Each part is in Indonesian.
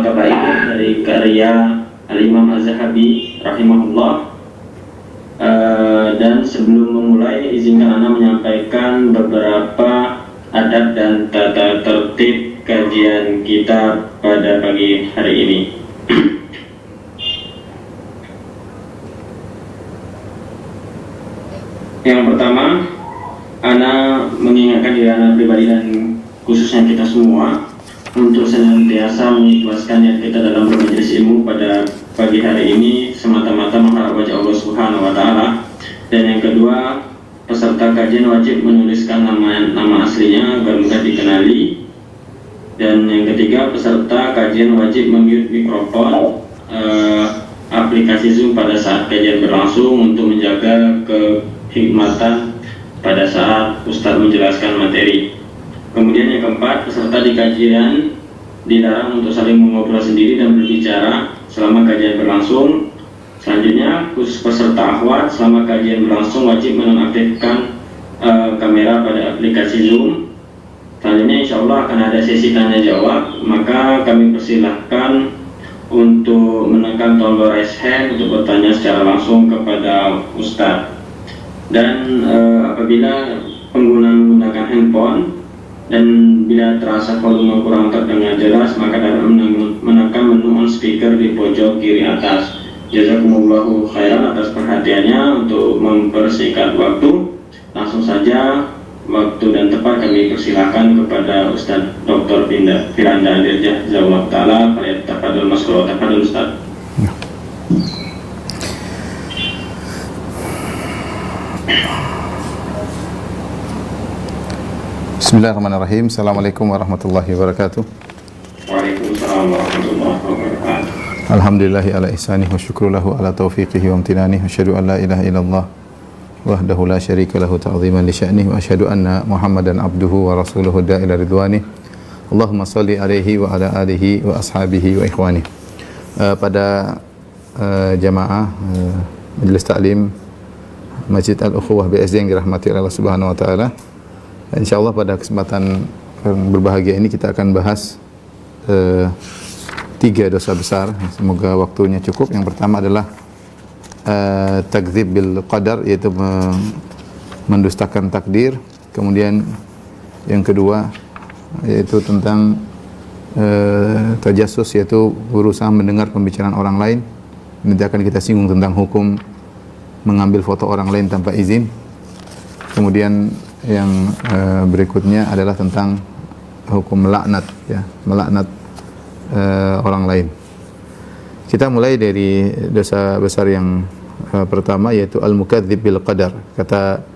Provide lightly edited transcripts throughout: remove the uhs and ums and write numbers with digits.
Al-Kabair dari karya Al-Imam Az-Zahabi rahimahullah. Dan sebelum memulai, izinkan Ana menyampaikan beberapa adab dan tata tertib kajian kita pada pagi hari ini. Yang pertama, Ana mengingatkan diri Ana pribadi dan khususnya kita semua untuk senantiasa mengikhlaskan niat kita dalam bermajelis ilmu pada pagi hari ini semata-mata mengharap wajah Allah Subhanahu wa Ta'ala. Dan yang kedua, peserta kajian wajib menuliskan nama aslinya agar mudah dikenali. Dan yang ketiga, peserta kajian wajib memute mikrofon aplikasi Zoom pada saat kajian berlangsung untuk menjaga kehikmatan pada saat Ustadz menjelaskan materi. Kemudian yang keempat, peserta di kajian dilarang untuk saling mengobrol sendiri dan berbicara selama kajian berlangsung. Selanjutnya, khusus peserta akhwat, selama kajian berlangsung wajib menonaktifkan kamera pada aplikasi Zoom. Selanjutnya insya Allah akan ada sesi tanya jawab, maka kami persilahkan untuk menekan tombol raise hand untuk bertanya secara langsung kepada Ustadz. Dan apabila pengguna menggunakan handphone dan bila terasa volume kurang terdengar jelas, maka dapat menekan menu on speaker di pojok kiri atas. Jazakumullahu khairan atas perhatiannya. Untuk mempersingkat waktu, langsung saja waktu dan tempat kami persilahkan kepada Ustadz Dr. Firanda Dirjah Zawab Ta'ala. Tafadhol maskur, tafadhol Ustadz. Bismillahirrahmanirrahim. Assalamualaikum warahmatullahi wabarakatuh. Waalaikumsalam warahmatullahi wabarakatuh. Alhamdulillahi ala ihsanih wa syukru lahu ala taufiqihi wa amtinanih. Wa asyhadu an la ilaha illallah wahdahu la syarika lahu ta'ziman li sya'nih. Wa asyhadu anna Muhammadan abduhu wa rasuluhu da'ila ridwanih. Allahumma salli alaihi wa ala alihi wa ashabihi wa ikhwanih. Pada jamaah Majelis Ta'lim Masjid Al-Ukhuwah BSD yang dirahmati Allah Subhanahu wa taala. InsyaAllah pada kesempatan berbahagia ini kita akan bahas 3 dosa besar. Semoga waktunya cukup. Yang pertama adalah takdzib bil qadar, yaitu mendustakan takdir. Kemudian yang kedua yaitu tentang tajassus, yaitu berusaha mendengar pembicaraan orang lain. Nanti akan kita singgung tentang hukum mengambil foto orang lain tanpa izin. Kemudian yang berikutnya adalah tentang hukum melaknat, ya, melaknat orang lain. Kita mulai dari dosa besar yang pertama, yaitu al-mukadzib bil qadar. Kata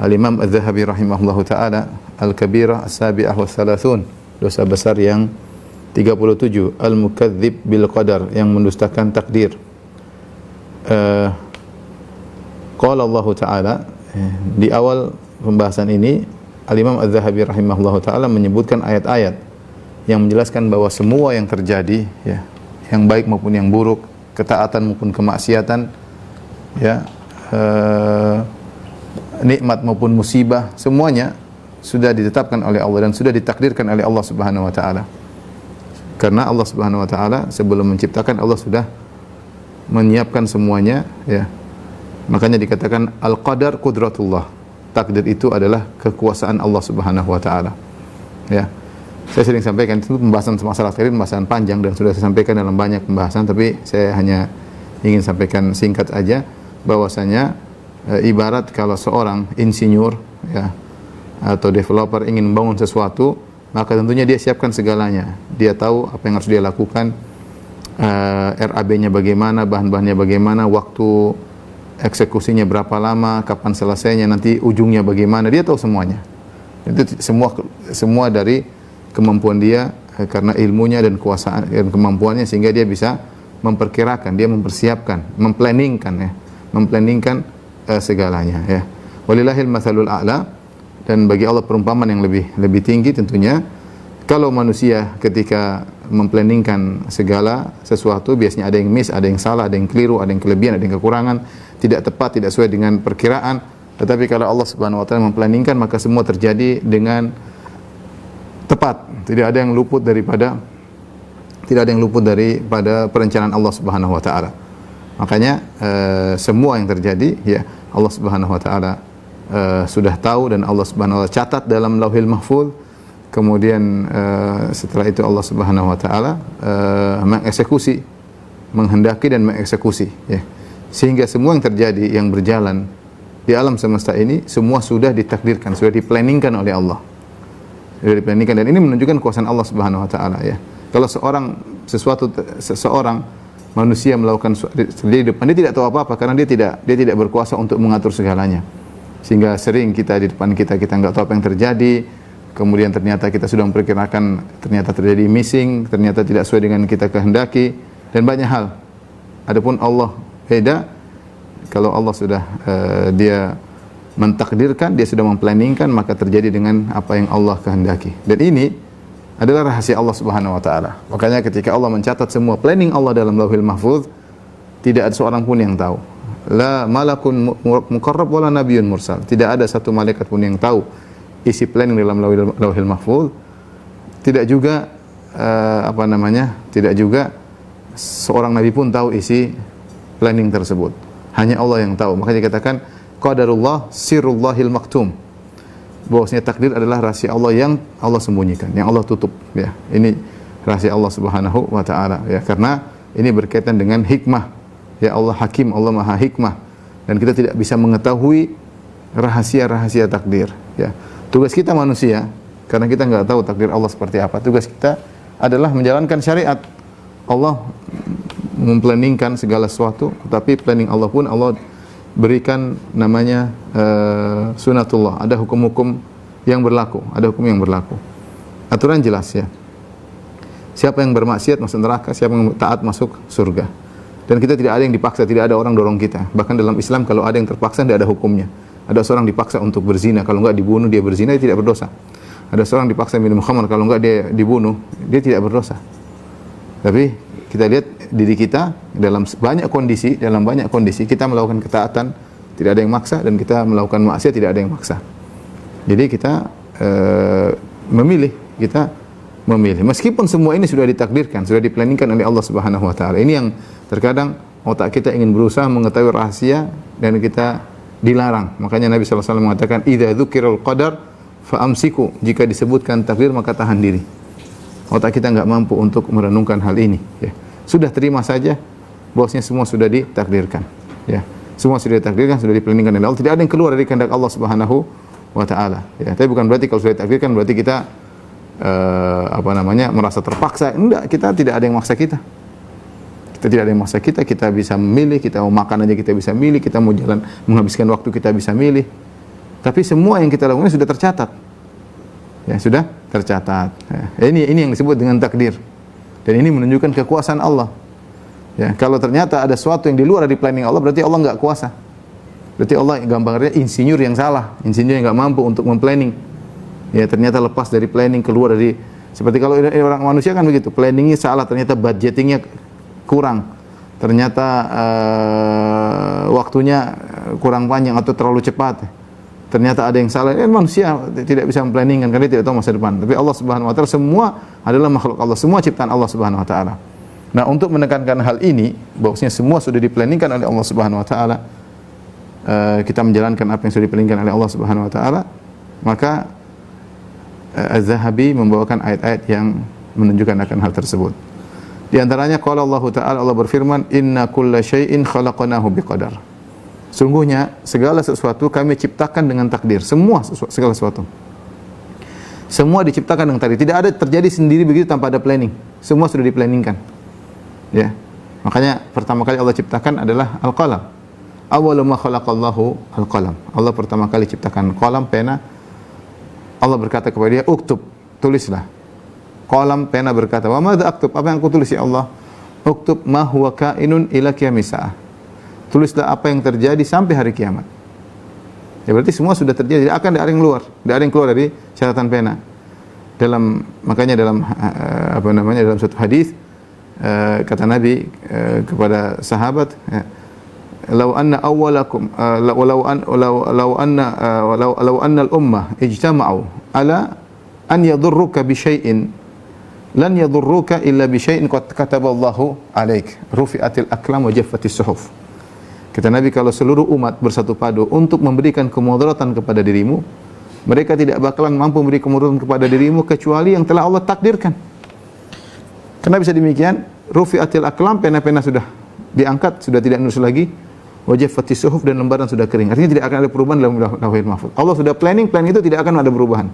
al-Imam Az-Zahabi rahimahullahu taala, al-kabirah as-sabi'ah wa thalathun, dosa besar yang 37, al-mukadzib bil qadar, yang mendustakan takdir. Qala Allah taala, di awal pembahasan ini Al-Imam Az-Zahabi rahimahullahu taala menyebutkan ayat-ayat yang menjelaskan bahwa semua yang terjadi, ya, yang baik maupun yang buruk, ketaatan maupun kemaksiatan, ya, nikmat maupun musibah, semuanya sudah ditetapkan oleh Allah dan sudah ditakdirkan oleh Allah Subhanahu wa taala. Karena Allah Subhanahu wa taala sebelum menciptakan, Allah sudah menyiapkan semuanya, ya. Makanya dikatakan al-qadar qudratullah. Takdir itu adalah kekuasaan Allah Subhanahu wa taala. Ya. Saya sering sampaikan, itu pembahasan masalah takdir pembahasan panjang dan sudah saya sampaikan dalam banyak pembahasan, tapi saya hanya ingin sampaikan singkat aja bahwasanya ibarat kalau seorang insinyur, ya, atau developer ingin membangun sesuatu, maka tentunya dia siapkan segalanya. Dia tahu apa yang harus dia lakukan, RAB-nya bagaimana, bahan-bahannya bagaimana, waktu eksekusinya berapa lama, kapan selesainya, nanti ujungnya bagaimana, dia tahu semuanya. Itu semua dari kemampuan dia, karena ilmunya dan kuasaan dan kemampuannya, sehingga dia bisa memperkirakan, dia mempersiapkan, memplanningkan segalanya, ya. Walillahil matsalul a'la. Dan bagi Allah perumpamaan yang lebih tinggi tentunya. Kalau manusia ketika memplanningkan segala sesuatu, biasanya ada yang miss, ada yang salah, ada yang keliru, ada yang kelebihan, ada yang kekurangan, tidak tepat, tidak sesuai dengan perkiraan. Tetapi kalau Allah Subhanahu wa taala memplanningkan, maka semua terjadi dengan tepat. Tidak ada yang luput daripada Tidak ada yang luput daripada perencanaan Allah Subhanahu wa taala. Makanya semua yang terjadi ya Allah Subhanahu wa taala sudah tahu dan Allah Subhanahu wa taala catat dalam Lauhil Mahfuz. Kemudian setelah itu Allah Subhanahu wa taala mengeksekusi, menghendaki dan mengeksekusi ya. Sehingga semua yang terjadi yang berjalan di alam semesta ini semua sudah ditakdirkan, sudah diplanningkan oleh Allah. Sudah diplanningkan, dan ini menunjukkan kuasaan Allah Subhanahu wa taala ya. Kalau seseorang manusia melakukan di depan, dia tidak tahu apa-apa karena dia tidak berkuasa untuk mengatur segalanya. Sehingga sering kita di depan kita enggak tahu apa yang terjadi. Kemudian ternyata kita sudah memperkirakan, ternyata terjadi missing, ternyata tidak sesuai dengan kita kehendaki dan banyak hal. Adapun Allah beda. Kalau Allah sudah dia mentakdirkan, dia sudah memplanningkan, maka terjadi dengan apa yang Allah kehendaki. Dan ini adalah rahasia Allah Subhanahu wa taala. Makanya ketika Allah mencatat semua planning Allah dalam Lauhil Mahfuz, tidak ada seorang pun yang tahu. La malakun muqarrab wala nabiyyun mursal. Tidak ada satu malaikat pun yang tahu isi planning dalam Lauhil Mahfuz. Tidak juga tidak juga seorang nabi pun tahu isi planning tersebut. Hanya Allah yang tahu. Makanya dikatakan qadarullah sirrullahil maktum. Bahwasanya takdir adalah rahasia Allah yang Allah sembunyikan, yang Allah tutup ya. Ini rahasia Allah Subhanahu wa taala ya, karena ini berkaitan dengan hikmah. Ya, Allah Hakim, Allah Maha Hikmah, dan kita tidak bisa mengetahui rahasia-rahasia takdir ya. Tugas kita manusia, karena kita enggak tahu takdir Allah seperti apa. Tugas kita adalah menjalankan syariat. Allah memplanningkan segala sesuatu, tapi planning Allah pun Allah berikan namanya sunatullah. Ada hukum-hukum yang berlaku, aturan jelas ya. Siapa yang bermaksiat masuk neraka, siapa yang taat masuk surga. Dan kita tidak ada yang dipaksa, tidak ada orang dorong kita. Bahkan dalam Islam kalau ada yang terpaksa tidak ada hukumnya. Ada seorang dipaksa untuk berzina, kalau enggak dibunuh dia berzina, dia tidak berdosa. Ada seorang dipaksa minum khamar, kalau enggak dia dibunuh, dia tidak berdosa. Tapi kita lihat diri kita dalam banyak kondisi kita melakukan ketaatan, tidak ada yang maksa, dan kita melakukan maksiat tidak ada yang maksa. Jadi kita memilih. Meskipun semua ini sudah ditakdirkan, sudah diplanningkan oleh Allah Subhanahu wa taala. Ini yang terkadang otak kita ingin berusaha mengetahui rahasia dan kita dilarang. Makanya Nabi sallallahu alaihi wasallam mengatakan idza dzukirul qadar fa amsiku. Jika disebutkan takdir maka tahan diri. Otak kita enggak mampu untuk merenungkan hal ini ya. Sudah terima saja bahwasanya semua sudah ditakdirkan ya. Semua sudah ditakdirkan, sudah diplanningkan oleh Allah. Tidak ada yang keluar dari kehendak Allah Subhanahu wa taala ya. Tapi bukan berarti kalau sudah ditakdirkan berarti kita merasa terpaksa. Enggak, kita tidak ada yang maksa kita. Kita bisa memilih, kita mau makan aja kita bisa milih, kita mau jalan menghabiskan waktu kita bisa milih. Tapi semua yang kita lakukan sudah tercatat. Ya, sudah tercatat. Ya, ini yang disebut dengan takdir. Dan ini menunjukkan kekuasaan Allah. Ya, kalau ternyata ada sesuatu yang di luar dari planning Allah, berarti Allah enggak kuasa. Berarti Allah gambarnya insinyur yang salah, insinyur yang enggak mampu untuk memplanning. Ya, ternyata lepas dari planning, keluar dari, seperti kalau orang manusia kan begitu, planningnya salah, ternyata budgetingnya kurang, ternyata waktunya kurang panjang atau terlalu cepat, ternyata ada yang salah. Manusia tidak bisa memplanningkan karena dia tidak tahu masa depan. Tapi Allah Subhanahu wa taala semua adalah makhluk Allah, semua ciptaan Allah Subhanahu wa taala. Nah, untuk menekankan hal ini, bahwasanya semua sudah diplanningkan oleh Allah Subhanahu wa taala, kita menjalankan apa yang sudah diplanningkan oleh Allah Subhanahu wa taala, maka Az-Zahabi membawakan ayat-ayat yang menunjukkan akan hal tersebut. Di antaranya qala Allah Ta'ala, Allah berfirman, inna kulla syai'in khalaqnahu biqadar. Sungguhnya segala sesuatu kami ciptakan dengan takdir. Segala sesuatu. Semua diciptakan dengan takdir. Tidak ada terjadi sendiri begitu tanpa ada planning. Semua sudah diplanningkan. Ya. Makanya pertama kali Allah ciptakan adalah al-qalam. Awwalu ma khalaqallahu al-qalam. Allah pertama kali ciptakan qalam, pena. Allah berkata kepada dia, uktub, tulislah. Qalam, pena berkata, wa madza aktub? Apa yang aku tulis ya Allah? Uktub ma huwa kainun ila qiyamis saah. Tulislah apa yang terjadi sampai hari kiamat. Ya, berarti semua sudah terjadi, tidak ada yang keluar dari catatan pena. Makanya dalam dalam suatu hadis kata Nabi kepada sahabat, law anna awwalakum law anna al-ummah ijtama'u ala an yadurruka bi syai'in lan yadurruka illa bi syai'in qad kataballahu 'alaik. Rufi'atil aqlam wa jaffatis suhuf. Kata Nabi, kalau seluruh umat bersatu padu untuk memberikan kemudaratan kepada dirimu, mereka tidak bakalan mampu memberi kemudaratan kepada dirimu kecuali yang telah Allah takdirkan. Kenapa bisa demikian? Rufi'atil aqlam, pena-pena sudah diangkat, sudah tidak nulis lagi. Wa jaffatis suhuf, dan lembaran sudah kering. Artinya tidak akan ada perubahan dalam lauhul mahfuz. Allah sudah planning, plan itu tidak akan ada perubahan.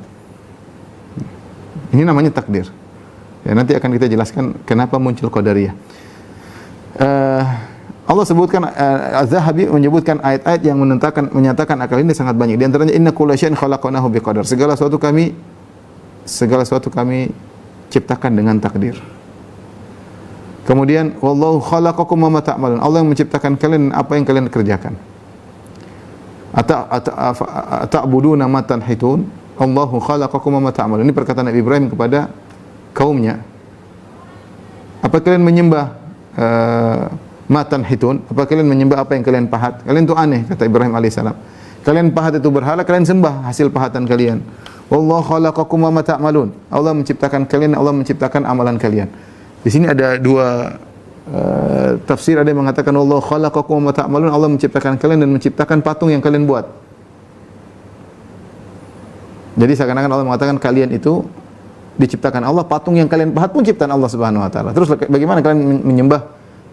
Ini namanya takdir. Ya, nanti akan kita jelaskan kenapa muncul qadariyah. Allah sebutkan, Az-Zahabi menyebutkan ayat-ayat yang menyatakan akal ini sangat banyak. Di antaranya inna kulla syai'in khalaqnahu biqadar. Segala sesuatu kami ciptakan dengan takdir. Kemudian wallahu khalaqakum wa ma ta'malun. Allah yang menciptakan kalian apa yang kalian kerjakan. Ata'buduna ma tanhitun. Allahu khalaqakum wa ma ta'malun. Ini perkataan Nabi Ibrahim kepada kaumnya. Apa kalian menyembah matan hitun? Apa kalian menyembah apa yang kalian pahat? Kalian itu aneh, kata Ibrahim alaihissalam. Kalian pahat itu berhala, kalian sembah hasil pahatan kalian. Wallahu khalaqakum wa ma ta'malun. Allah menciptakan kalian, Allah menciptakan amalan kalian. Di sini ada dua tafsir. Ada yang mengatakan Allah khalaqakum wa ma ta'malun, Allah menciptakan kalian dan menciptakan patung yang kalian buat. Jadi seakan-akan Allah mengatakan kalian itu diciptakan Allah, patung yang kalian pahat pun ciptaan Allah Subhanahu wa taala. Terus bagaimana kalian menyembah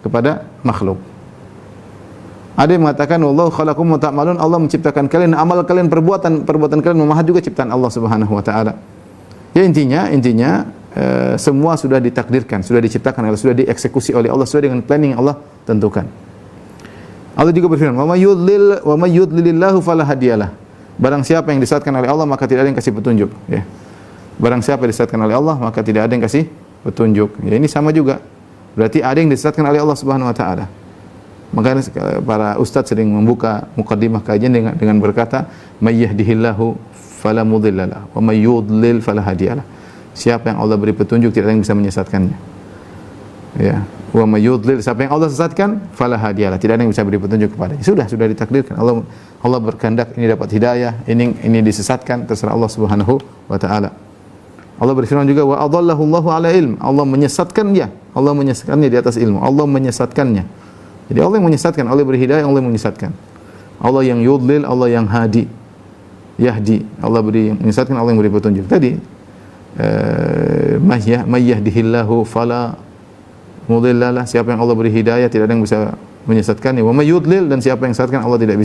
kepada makhluk? Ada yang mengatakan wallahu khalaqakum wa ta'malun, Allah menciptakan kalian, amal kalian, perbuatan kalian memahat juga ciptaan Allah Subhanahu wa taala. Ya intinya semua sudah ditakdirkan, sudah diciptakan Allah, sudah dieksekusi oleh Allah sesuai dengan planning yang Allah tentukan. Allah juga berfirman, "Wa may yudlilillahu fala hadiyalah." Barang siapa yang disesatkan oleh Allah maka tidak ada yang kasih petunjuk, ya. Barang siapa yang disesatkan oleh Allah maka tidak ada yang kasih petunjuk. Ya, ini sama juga. Berarti ada yang disesatkan oleh Allah Subhanahu wa taala. Makanya para ustaz sering membuka mukaddimah kajian dengan berkata, "May yahdihillahu fala mudhillalah wa may yudlil fala hadiyalah." Siapa yang Allah beri petunjuk tidak ada yang bisa menyesatkannya. Ya, wa may yudlil, siapa yang Allah sesatkan fala hadiyalah, tidak ada yang bisa beri petunjuk kepadanya. Sudah ditakdirkan. Allah berkehendak ini dapat hidayah, ini disesatkan, terserah Allah Subhanahu wa taala. Allah berfirman juga wa adallahu Allahu ala ilm. Allah menyesatkannya di atas ilmu. Allah menyesatkannya. Jadi Allah yang menyesatkan, Allah beri hidayah, Allah yang menyesatkan. Allah yang yudlil, Allah yang yahdi. Allah beri menyesatkan, Allah yang beri petunjuk. Tadi may yahdihillahu fala mudhillalah, siapa yang Allah beri hidayah tidak ada yang bisa menyesatkannya. Wa may yudlil, dan siapa yang sesatkan Allah tidak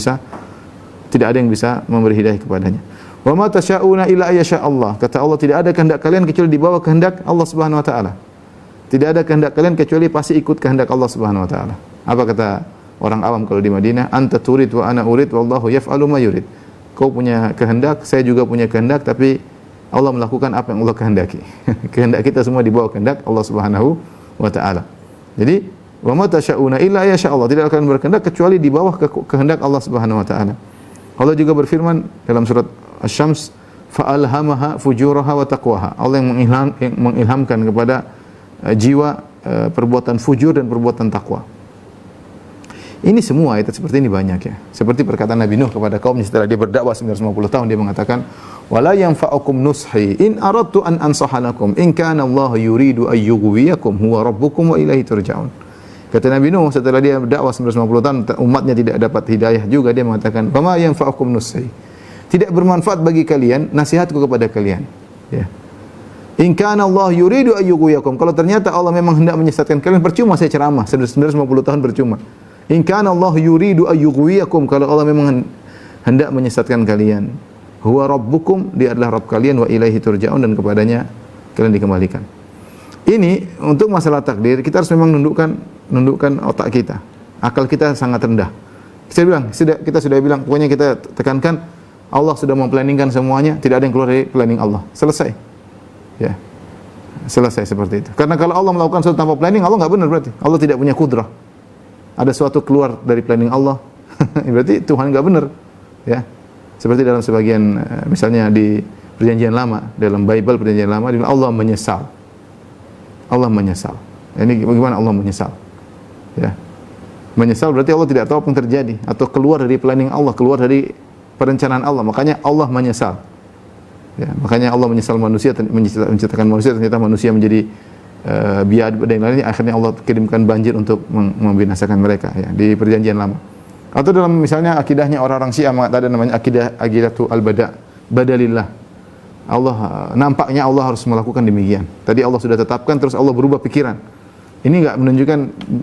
ada yang bisa memberi hidayah kepadanya. Wa ma tasyauna illa ayyasha Allah. Kata Allah, tidak ada kehendak kalian kecuali di bawah kehendak Allah Subhanahu wa taala. Tidak ada kehendak kalian kecuali pasti ikut kehendak Allah Subhanahu wa taala. Apa kata orang awam kalau di Madinah? Anta turid wa ana urid wallahu yaf'alu ma yurid. Kau punya kehendak, saya juga punya kehendak, tapi Allah melakukan apa yang Allah kehendaki. Kehendak kita semua di bawah kehendak Allah Subhanahu wa taala. Jadi, wa ma tasyauna illa ayyasha Allah. Tidak akan berkehendak kecuali di bawah kehendak Allah Subhanahu wa taala. Allah juga berfirman dalam surat Asy-Syams, fa'alhamaha fujuraha wa taqwaha. Allah yang mengilhamkan kepada jiwa perbuatan fujur dan perbuatan takwa. Ini semua ayat seperti ini banyak, ya. Seperti perkataan Nabi Nuh kepada kaumnya setelah dia berdakwah 950 tahun, dia mengatakan, "Wala yanfa'ukum nushi in aradtu an ansaha lakum in kana Allah yuridu ay yughwiyakum huwa rabbukum wa ilaihi turja'un." Kata Nabi Nuh setelah dia berdakwah 950 tahun, umatnya tidak dapat hidayah juga, dia mengatakan, "Fama yanfa'ukum nushi." Tidak bermanfaat bagi kalian nasihatku kepada kalian, ya. In kana Allah yuridu ay yughwiyakum. Kalau ternyata Allah memang hendak menyesatkan kalian, percuma saya ceramah 950 tahun, percuma. In kana Allah yuridu ay yughwiyakum, kalau Allah memang hendak menyesatkan kalian, huwa rabbukum, dia adalah Rabb kalian, wa ilaihi turja'un, dan kepadanya kalian dikembalikan. Ini untuk masalah takdir kita harus memang nundukkan otak kita. Akal kita sangat rendah. Kita sudah bilang, pokoknya kita tekankan Allah sudah memplanningkan semuanya, tidak ada yang keluar dari planning Allah. Selesai. Ya. Selesai seperti itu. Karena kalau Allah melakukan sesuatu tanpa planning, Allah enggak benar berarti. Allah tidak punya kudrah. Ada sesuatu keluar dari planning Allah, berarti Tuhan enggak benar. Ya. Seperti dalam sebagian misalnya di Perjanjian Lama, dalam Bible Perjanjian Lama dibilang Allah menyesal. Allah menyesal. Ini bagaimana Allah menyesal? Ya. Menyesal berarti Allah tidak tahu apa yang terjadi atau keluar dari planning Allah, keluar dari perencanaan Allah. Makanya Allah menyesal. Ya, makanya Allah menyesal manusia, menciptakan manusia, ternyata manusia menjadi biad dan lainnya, akhirnya Allah kirimkan banjir untuk membinasakan mereka ya di perjanjian lama. Atau dalam misalnya akidahnya orang-orang Syiah ada namanya aqidatu al-bada, badalillah. Allah nampaknya Allah harus melakukan demikian. Tadi Allah sudah tetapkan, terus Allah berubah pikiran. Ini enggak menunjukkan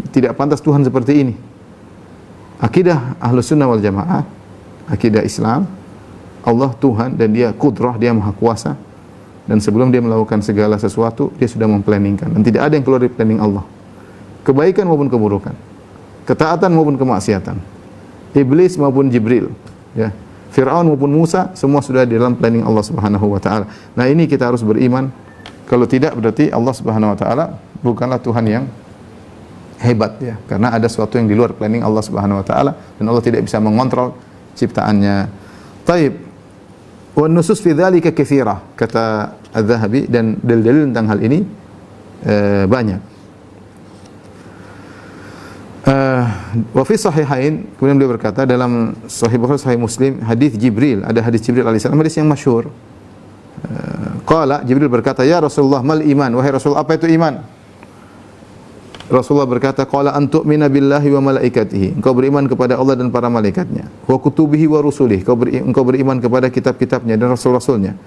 tidak pantas Tuhan seperti ini. Akidah Ahlus Sunnah wal Jamaah, akidah Islam, Allah Tuhan dan Dia Qudrah, Dia Maha Kuasa. Dan sebelum Dia melakukan segala sesuatu, Dia sudah memplanningkan. Dan tidak ada yang keluar dari planning Allah. Kebaikan maupun keburukan, ketaatan maupun kemaksiatan, Iblis maupun Jibril, ya, Fir'aun maupun Musa, semua sudah di dalam planning Allah Subhanahu wa taala. Nah, ini kita harus beriman. Kalau tidak, berarti Allah Subhanahu wa taala bukanlah Tuhan yang hebat, ya, karena ada sesuatu yang di luar planning Allah Subhanahu wa taala dan Allah tidak bisa mengontrol ciptaannya. Taib. Wa nusus fi dzalika katsira, kata Az-Zahabi, dan dalil-dalil tentang hal ini banyak. Wa fi sahihain, kemudian beliau berkata dalam Sahih Bukhari, Sahih Muslim, hadis Jibril, ada hadis Jibril alaihissalam, hadis yang masyhur. Qala, Jibril berkata, "Ya Rasulullah, mal iman?" Wahai Rasul, apa itu iman? Rasulullah berkata, "Qala an tu'mina billahi wa malaikatihi." Engkau beriman kepada Allah dan para malaikatnya. Wa kutubihi wa rusulihi. Engkau beriman kepada kitab-kitabnya dan rasul-rasulnya.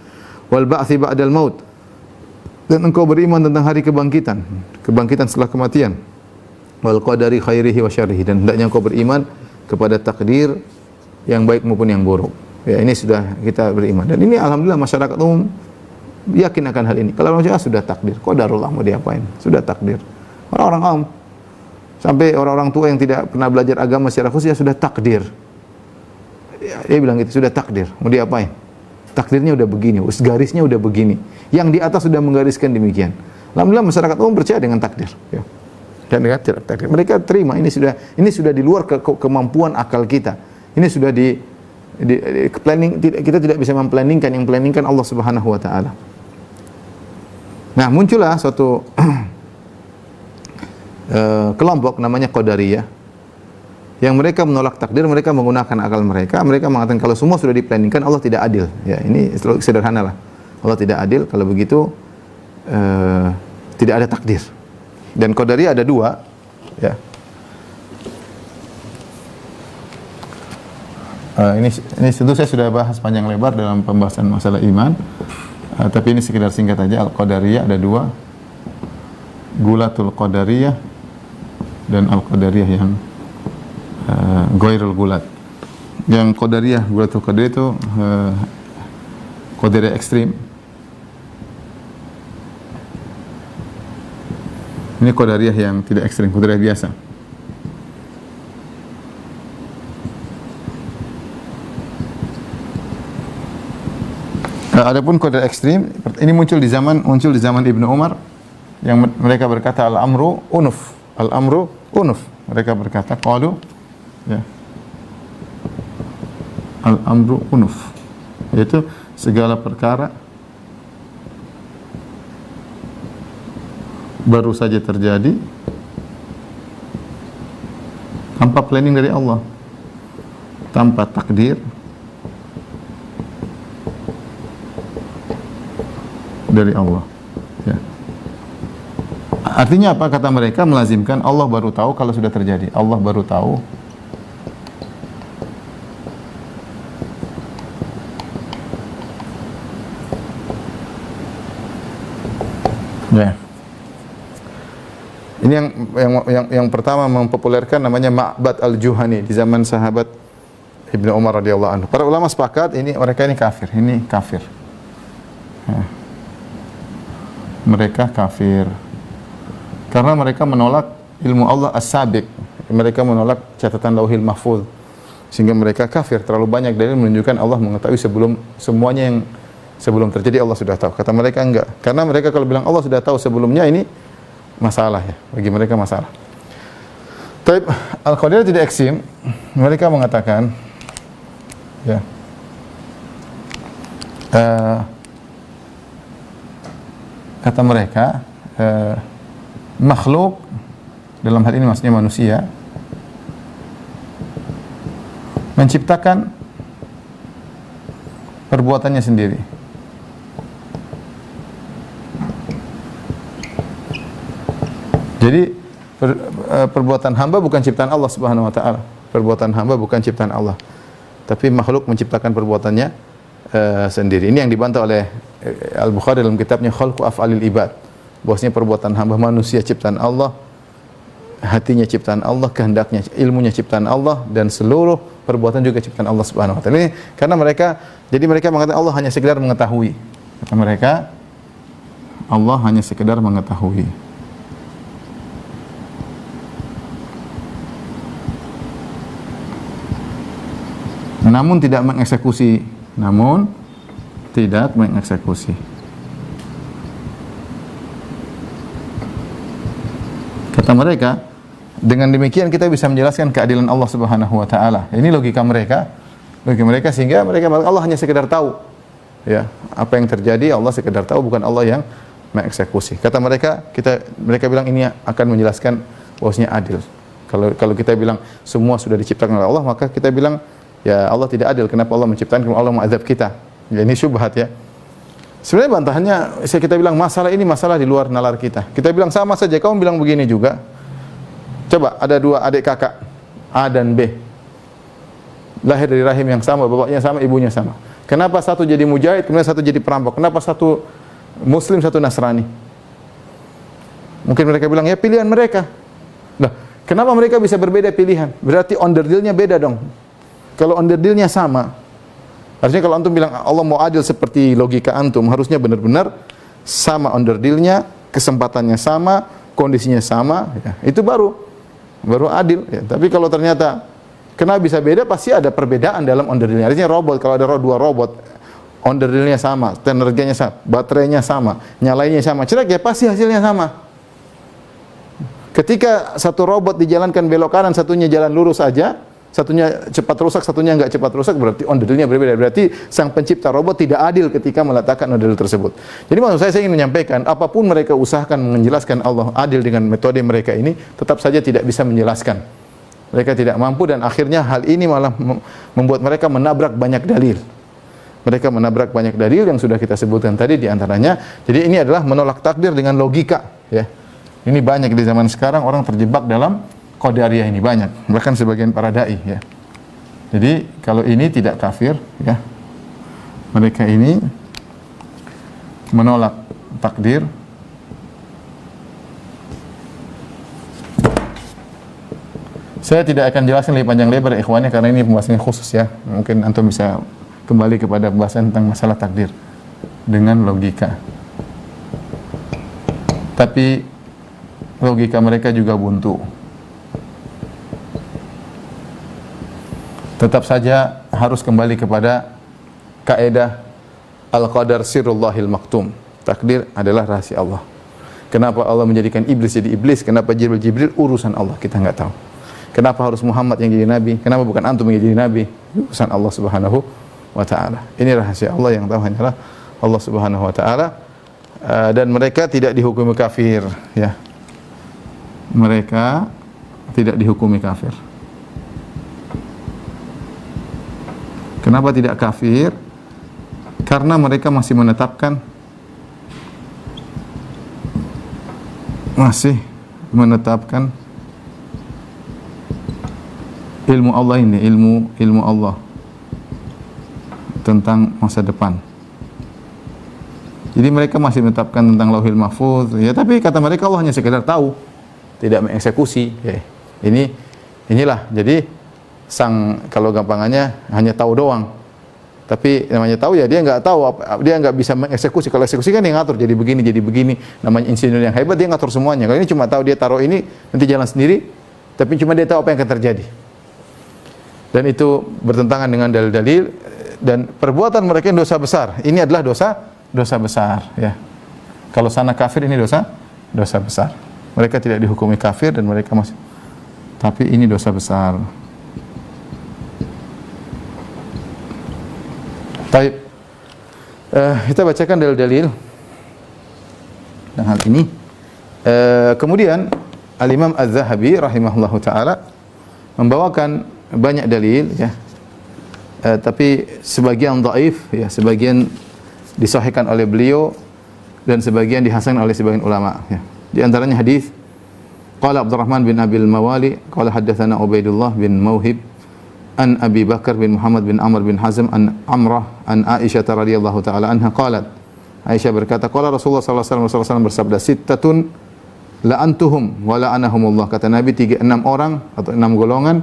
Wal ba'tsi ba'dal maut. Dan engkau beriman tentang hari kebangkitan, kebangkitan setelah kematian. Wal qadari khairihi wa syarrihi. Dan hendaknya engkau beriman kepada takdir yang baik maupun yang buruk. Ya, ini sudah kita beriman. Dan ini alhamdulillah masyarakat umum yakin akan hal ini. Kalau orang sudah takdir, qadarullah, mau diapain? Sudah takdir. Orang-orang awam, sampai orang-orang tua yang tidak pernah belajar agama secara khusus, ya sudah takdir. Dia bilang gitu, sudah takdir. Mau diapain? Takdirnya udah begini, garisnya udah begini. Yang di atas sudah menggariskan demikian. Alhamdulillah masyarakat umum percaya dengan takdir. Ya. Dan dengan takdir, mereka terima. Ini sudah di luar kemampuan akal kita. Ini sudah di planning. Kita tidak bisa memplanningkan, yang planningkan Allah Subhanahu Wa Taala. Nah, muncullah suatu kelompok namanya Qadariyah, yang mereka menolak takdir. Mereka menggunakan akal mereka. Mereka mengatakan kalau semua sudah diplanningkan, Allah tidak adil. Ya, ini sederhana lah. Allah tidak adil. Kalau begitu tidak ada takdir. Dan Qadariyah ada dua. Ya. Ini tentu saya sudah bahas panjang lebar dalam pembahasan masalah iman. Tapi ini sekedar singkat aja. Al-Qadariyah ada dua. Gulatul Qadariyah dan Al-Qadariyah yang Ghairul Gulat. Yang Qadariyah, Gulatul Qadariyah itu Qadariyah ekstrim. Ini Qadariyah yang tidak ekstrim, Qadariyah biasa. Adapun Qadariyah ekstrim, ini muncul di zaman Ibnu Umar, yang mereka berkata al-amru unuf. Al-amru unuf. Mereka berkata qalu, ya, al-amru unuf, yaitu segala perkara baru saja terjadi tanpa planning dari Allah, tanpa takdir dari Allah. Ya. Artinya apa? Kata mereka melazimkan Allah baru tahu kalau sudah terjadi. Allah baru tahu. Ya. Ini yang pertama mempopulerkan namanya Ma'bad al-Juhani di zaman sahabat Ibnu Umar radhiyallahu anhu. Para ulama sepakat mereka ini kafir. Ini kafir. Ya. Mereka kafir karena mereka menolak ilmu Allah as-sabiq. Mereka menolak catatan Lauhil Mahfuz, sehingga mereka kafir. Terlalu banyak dalil menunjukkan Allah mengetahui semuanya yang sebelum terjadi Allah sudah tahu. Kata mereka enggak, karena mereka kalau bilang Allah sudah tahu sebelumnya, ini masalah ya, bagi mereka masalah. Tapi Al-Qadariyah tidak ekstrim. Mereka mengatakan ya, kata mereka makhluk, dalam hal ini maksudnya manusia, menciptakan perbuatannya sendiri. Jadi perbuatan hamba bukan ciptaan Allah Subhanahu wa taala. Perbuatan hamba bukan ciptaan Allah. Tapi makhluk menciptakan perbuatannya sendiri. Ini yang dibantah oleh Al-Bukhari dalam kitabnya Khalqu Af'alil Ibad. Bahwasanya perbuatan hamba manusia ciptaan Allah, hatinya ciptaan Allah, kehendaknya, ilmunya ciptaan Allah, dan seluruh perbuatan juga ciptaan Allah Subhanahu wa taala. Ini karena mereka mengatakan Allah hanya sekedar mengetahui. Kata mereka, Allah hanya sekedar mengetahui. Namun tidak mengeksekusi. Kata mereka, dengan demikian kita bisa menjelaskan keadilan Allah Subhanahu wa taala. Ini logika mereka. Sehingga mereka Allah hanya sekedar tahu. Ya, apa yang terjadi Allah sekedar tahu, bukan Allah yang mengeksekusi. Kata mereka bilang ini akan menjelaskan bahwasanya adil. Kalau kita bilang semua sudah diciptakan oleh Allah, maka kita bilang ya Allah tidak adil. Kenapa Allah menciptakan, kenapa Allah mengazab kita? Ya, ini syubhat ya. Sebenarnya bantahannya kita bilang masalah ini masalah di luar nalar kita. Kita bilang sama saja, kamu bilang begini juga. Coba ada dua adik kakak, A dan B. Lahir dari rahim yang sama, bapaknya sama, ibunya sama. Kenapa satu jadi mujahid, kemudian satu jadi perampok? Kenapa satu muslim, satu Nasrani? Mungkin mereka bilang, ya pilihan mereka. Nah, kenapa mereka bisa berbeda pilihan? Berarti onderdilnya beda dong. Kalau onderdilnya sama, artinya kalau antum bilang Allah mau adil seperti logika antum, harusnya benar-benar sama onderdilnya, kesempatannya sama, kondisinya sama, ya, itu baru adil. Ya. Tapi kalau ternyata kenapa bisa beda, pasti ada perbedaan dalam onderdilnya. Artinya robot, kalau ada dua robot, onderdilnya sama, energinya sama, baterainya sama, nyalainnya sama, cerak ya pasti hasilnya sama. Ketika satu robot dijalankan belok kanan, satunya jalan lurus aja, satunya cepat rusak, satunya enggak cepat rusak, berarti onderdilnya berbeda. Berarti sang pencipta robot tidak adil ketika meletakkan onderdil tersebut. Jadi maksud saya ingin menyampaikan, apapun mereka usahakan menjelaskan Allah adil dengan metode mereka ini, tetap saja tidak bisa menjelaskan. Mereka tidak mampu, dan akhirnya hal ini malah membuat mereka menabrak banyak dalil. Mereka menabrak banyak dalil yang sudah kita sebutkan tadi di antaranya. Jadi ini adalah menolak takdir dengan logika, ya. Ini banyak di zaman sekarang orang terjebak dalam Qadariyah ini, banyak, bahkan sebagian para dai, ya. Jadi kalau ini tidak kafir, ya. Mereka ini menolak takdir. Saya tidak akan jelaskan lebih panjang lebar ikhwannya, karena ini pembahasannya khusus, ya. Mungkin antum bisa kembali kepada pembahasan tentang masalah takdir dengan logika. Tapi logika mereka juga buntu. Tetap saja harus kembali kepada kaidah al-qadar sirrullahil maktum. Takdir adalah rahasia Allah. Kenapa Allah menjadikan iblis jadi iblis? Kenapa Jibril urusan Allah? Kita enggak tahu. Kenapa harus Muhammad yang jadi nabi? Kenapa bukan antum yang jadi nabi? Urusan Allah Subhanahu wa taala. Ini rahasia Allah, yang tahu hanyalah Allah Subhanahu wa taala. Dan mereka tidak dihukumi kafir, ya. Mereka tidak dihukumi kafir. Kenapa tidak kafir? Karena mereka masih menetapkan ilmu Allah ini, ilmu Allah tentang masa depan. Jadi mereka masih menetapkan tentang Lauhil Mahfuz, ya, tapi kata mereka Allah hanya sekedar tahu, tidak mengeksekusi. Ya. Inilah. Jadi kalau gampangannya hanya tahu doang. Tapi namanya tahu, ya dia nggak tahu, dia nggak bisa mengeksekusi. Kalau eksekusi kan dia ngatur jadi begini. Namanya insinyur yang hebat, dia ngatur semuanya. Kalau ini cuma tahu, dia taruh ini nanti jalan sendiri, tapi cuma dia tahu apa yang akan terjadi. Dan itu bertentangan dengan dalil-dalil, dan perbuatan mereka yang dosa besar. Ini adalah dosa besar, ya. Kalau sana kafir, ini dosa besar. Mereka tidak dihukumi kafir dan mereka masih, tapi ini dosa besar. Baik, kita bacakan dalil-dalil tentang hal ini. Kemudian Al-Imam Az-Zahabi rahimahullahu taala membawakan banyak dalil, ya. Tapi sebagian dhaif, ya, sebagian disahihkan oleh beliau dan sebagian dihasankan oleh sebagian ulama, ya. Di antaranya hadis Qala Abdurrahman bin Abil Mawali qala haddatsana Ubaidullah bin Mauhib an Abi Bakar bin Muhammad bin Amr bin Hazm an Amrah an Aisyah radhiyallahu taala anha qalat. Aisyah berkata, qala Rasulullah sallallahu alaihi wasallam bersabda, sittatun la'antuhum wa la'anahumullah. Kata Nabi, 6 orang atau 6 golongan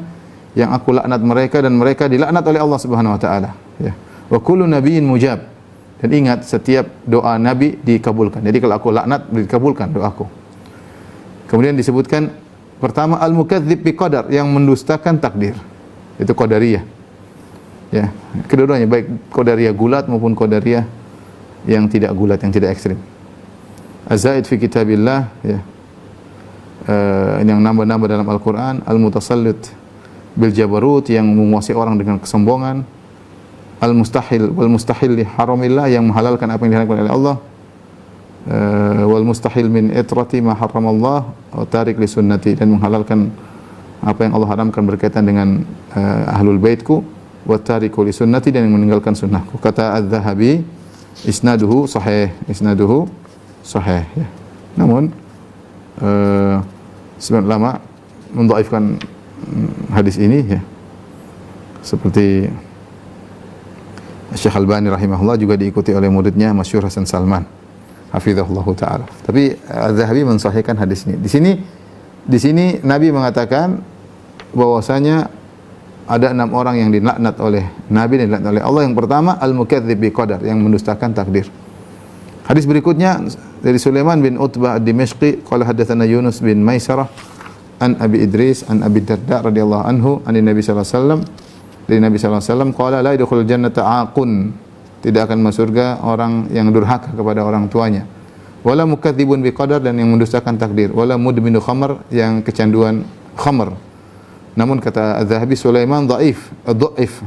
yang aku laknat mereka dan mereka dilaknat oleh Allah Subhanahu wa taala. Ya. Wa kullu nabiyyin mujab. Dan ingat, setiap doa Nabi dikabulkan. Jadi kalau aku laknat, dikabulkan doaku. Kemudian disebutkan pertama al-mukadzdzib biqadar, yang mendustakan takdir. Itu qadariyah. Ya, kedua-duanya baik qadariyah gulat maupun qadariyah yang tidak gulat, yang tidak ekstrim. Az-zaid fi kitabillah, ya. Yang nambah-nambah dalam Al-Qur'an, al-mutasallit bil jabarut, yang menguasai orang dengan kesombongan. Al-mustahil wal mustahil li haramillah, yang menghalalkan apa yang diharamkan oleh Allah. Wal mustahil min itrati ma haramallah wa tarik li sunnati, dan menghalalkan apa yang Allah haramkan berkaitan dengan ahlul baitku, wa tariku li sunnati, dan yang meninggalkan sunnahku. Kata Az-Zahabi, isnaduhu sahih, isnaduhu sahih, ya. Namun sebagian ulama mendhaifkan hadis ini, ya. Seperti Syekh Albani rahimahullah juga diikuti oleh muridnya Masyhur Hasan Salman hafizahullah taala. Tapi Az-Zahabi mensahihkan hadis ini. Di sini Nabi mengatakan bahwasanya ada 6 orang yang dilaknat oleh Nabi dan dilaknat oleh Allah. Yang pertama al-mukadzdzib biqadar, yang mendustakan takdir. Hadis berikutnya dari Sulaiman bin Utbah ad-Dimashqi qala hadatsana Yunus bin Maisarah an Abi Idris an Abi Darda radhiyallahu anhu an Nabi sallallahu alaihi wasallam, dari Nabi sallallahu alaihi wasallam qala la yadkhulul jannata aqun, tidak akan masuk surga orang yang durhaka kepada orang tuanya, wala mukadzibun biqadar, dan yang mendustakan takdir, wala mudminu khamr, yang kecanduan khamr. Namun kata Az-Zahabi, Sulaiman dhaif,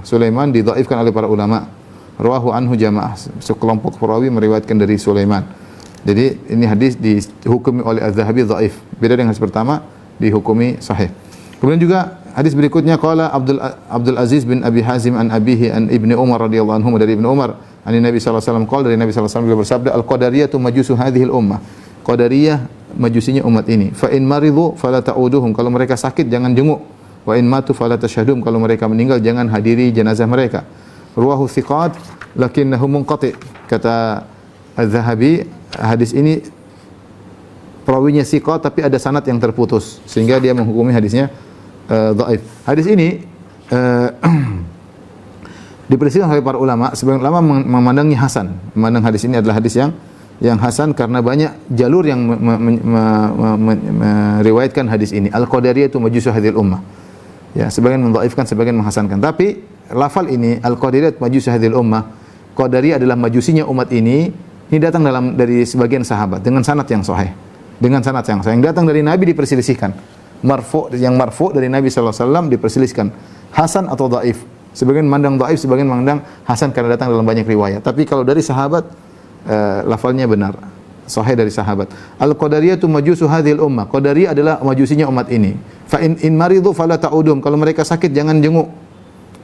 Sulaiman didhaifkan oleh para ulama. Rawahu anhu jamaah, sekelompok perawi meriwayatkan dari Sulaiman. Jadi ini hadis dihukumi oleh Az-Zahabi dhaif. Beda dengan hadis pertama, dihukumi sahih. Kemudian juga hadis berikutnya qala Abdul Aziz bin Abi Hazim an abihi an Ibnu Umar radhiyallahu anhu, dari Ibnu Umar an Nabi sallallahu alaihi wasallam qala, dari Nabi sallallahu alaihi wasallam bersabda, al-qadariyatu majusu hadhil ummah. Qadariyah majusinya umat ini. Fa in maridu fala ta'uduhum, kalau mereka sakit jangan jenguk. Wa in matu fala tashhadum, kalau mereka meninggal jangan hadiri jenazah mereka. Ruwahu thiqat lakinnahu munqati. Kata Az-Zahabi, hadis ini perawinya thiqat tapi ada sanad yang terputus, sehingga dia menghukumi hadisnya dhaif. Hadis ini diperselisihkan oleh para ulama. Sebagian ulama memandangnya hasan, memandang hadis ini adalah hadis yang hasan karena banyak jalur yang meriwayatkan hadis ini. Al-Qadariyah itu majusu hadhil ummah. Ya, sebagian mendhaifkan, sebagian menghasankan. Tapi lafal ini Al-Qadariyah majusu hadhil ummah, Qadariyah adalah majusinya umat ini datang dari sebagian sahabat dengan sanad yang sahih. Dengan sanad yang sahih. Yang datang dari Nabi diperselisihkan. Yang marfu dari Nabi sallallahu alaihi wasallam diperselisihkan. Hasan atau dhaif. Sebagian memandang dhaif, sebagian memandang hasan karena datang dalam banyak riwayat. Tapi kalau dari sahabat lafalnya benar, sahih dari sahabat. Al-Qadariyah tu majusu hadhil ummah. Qadariyah adalah majusinya umat ini. Fa in maridu fala ta'udum, kalau mereka sakit jangan jenguk.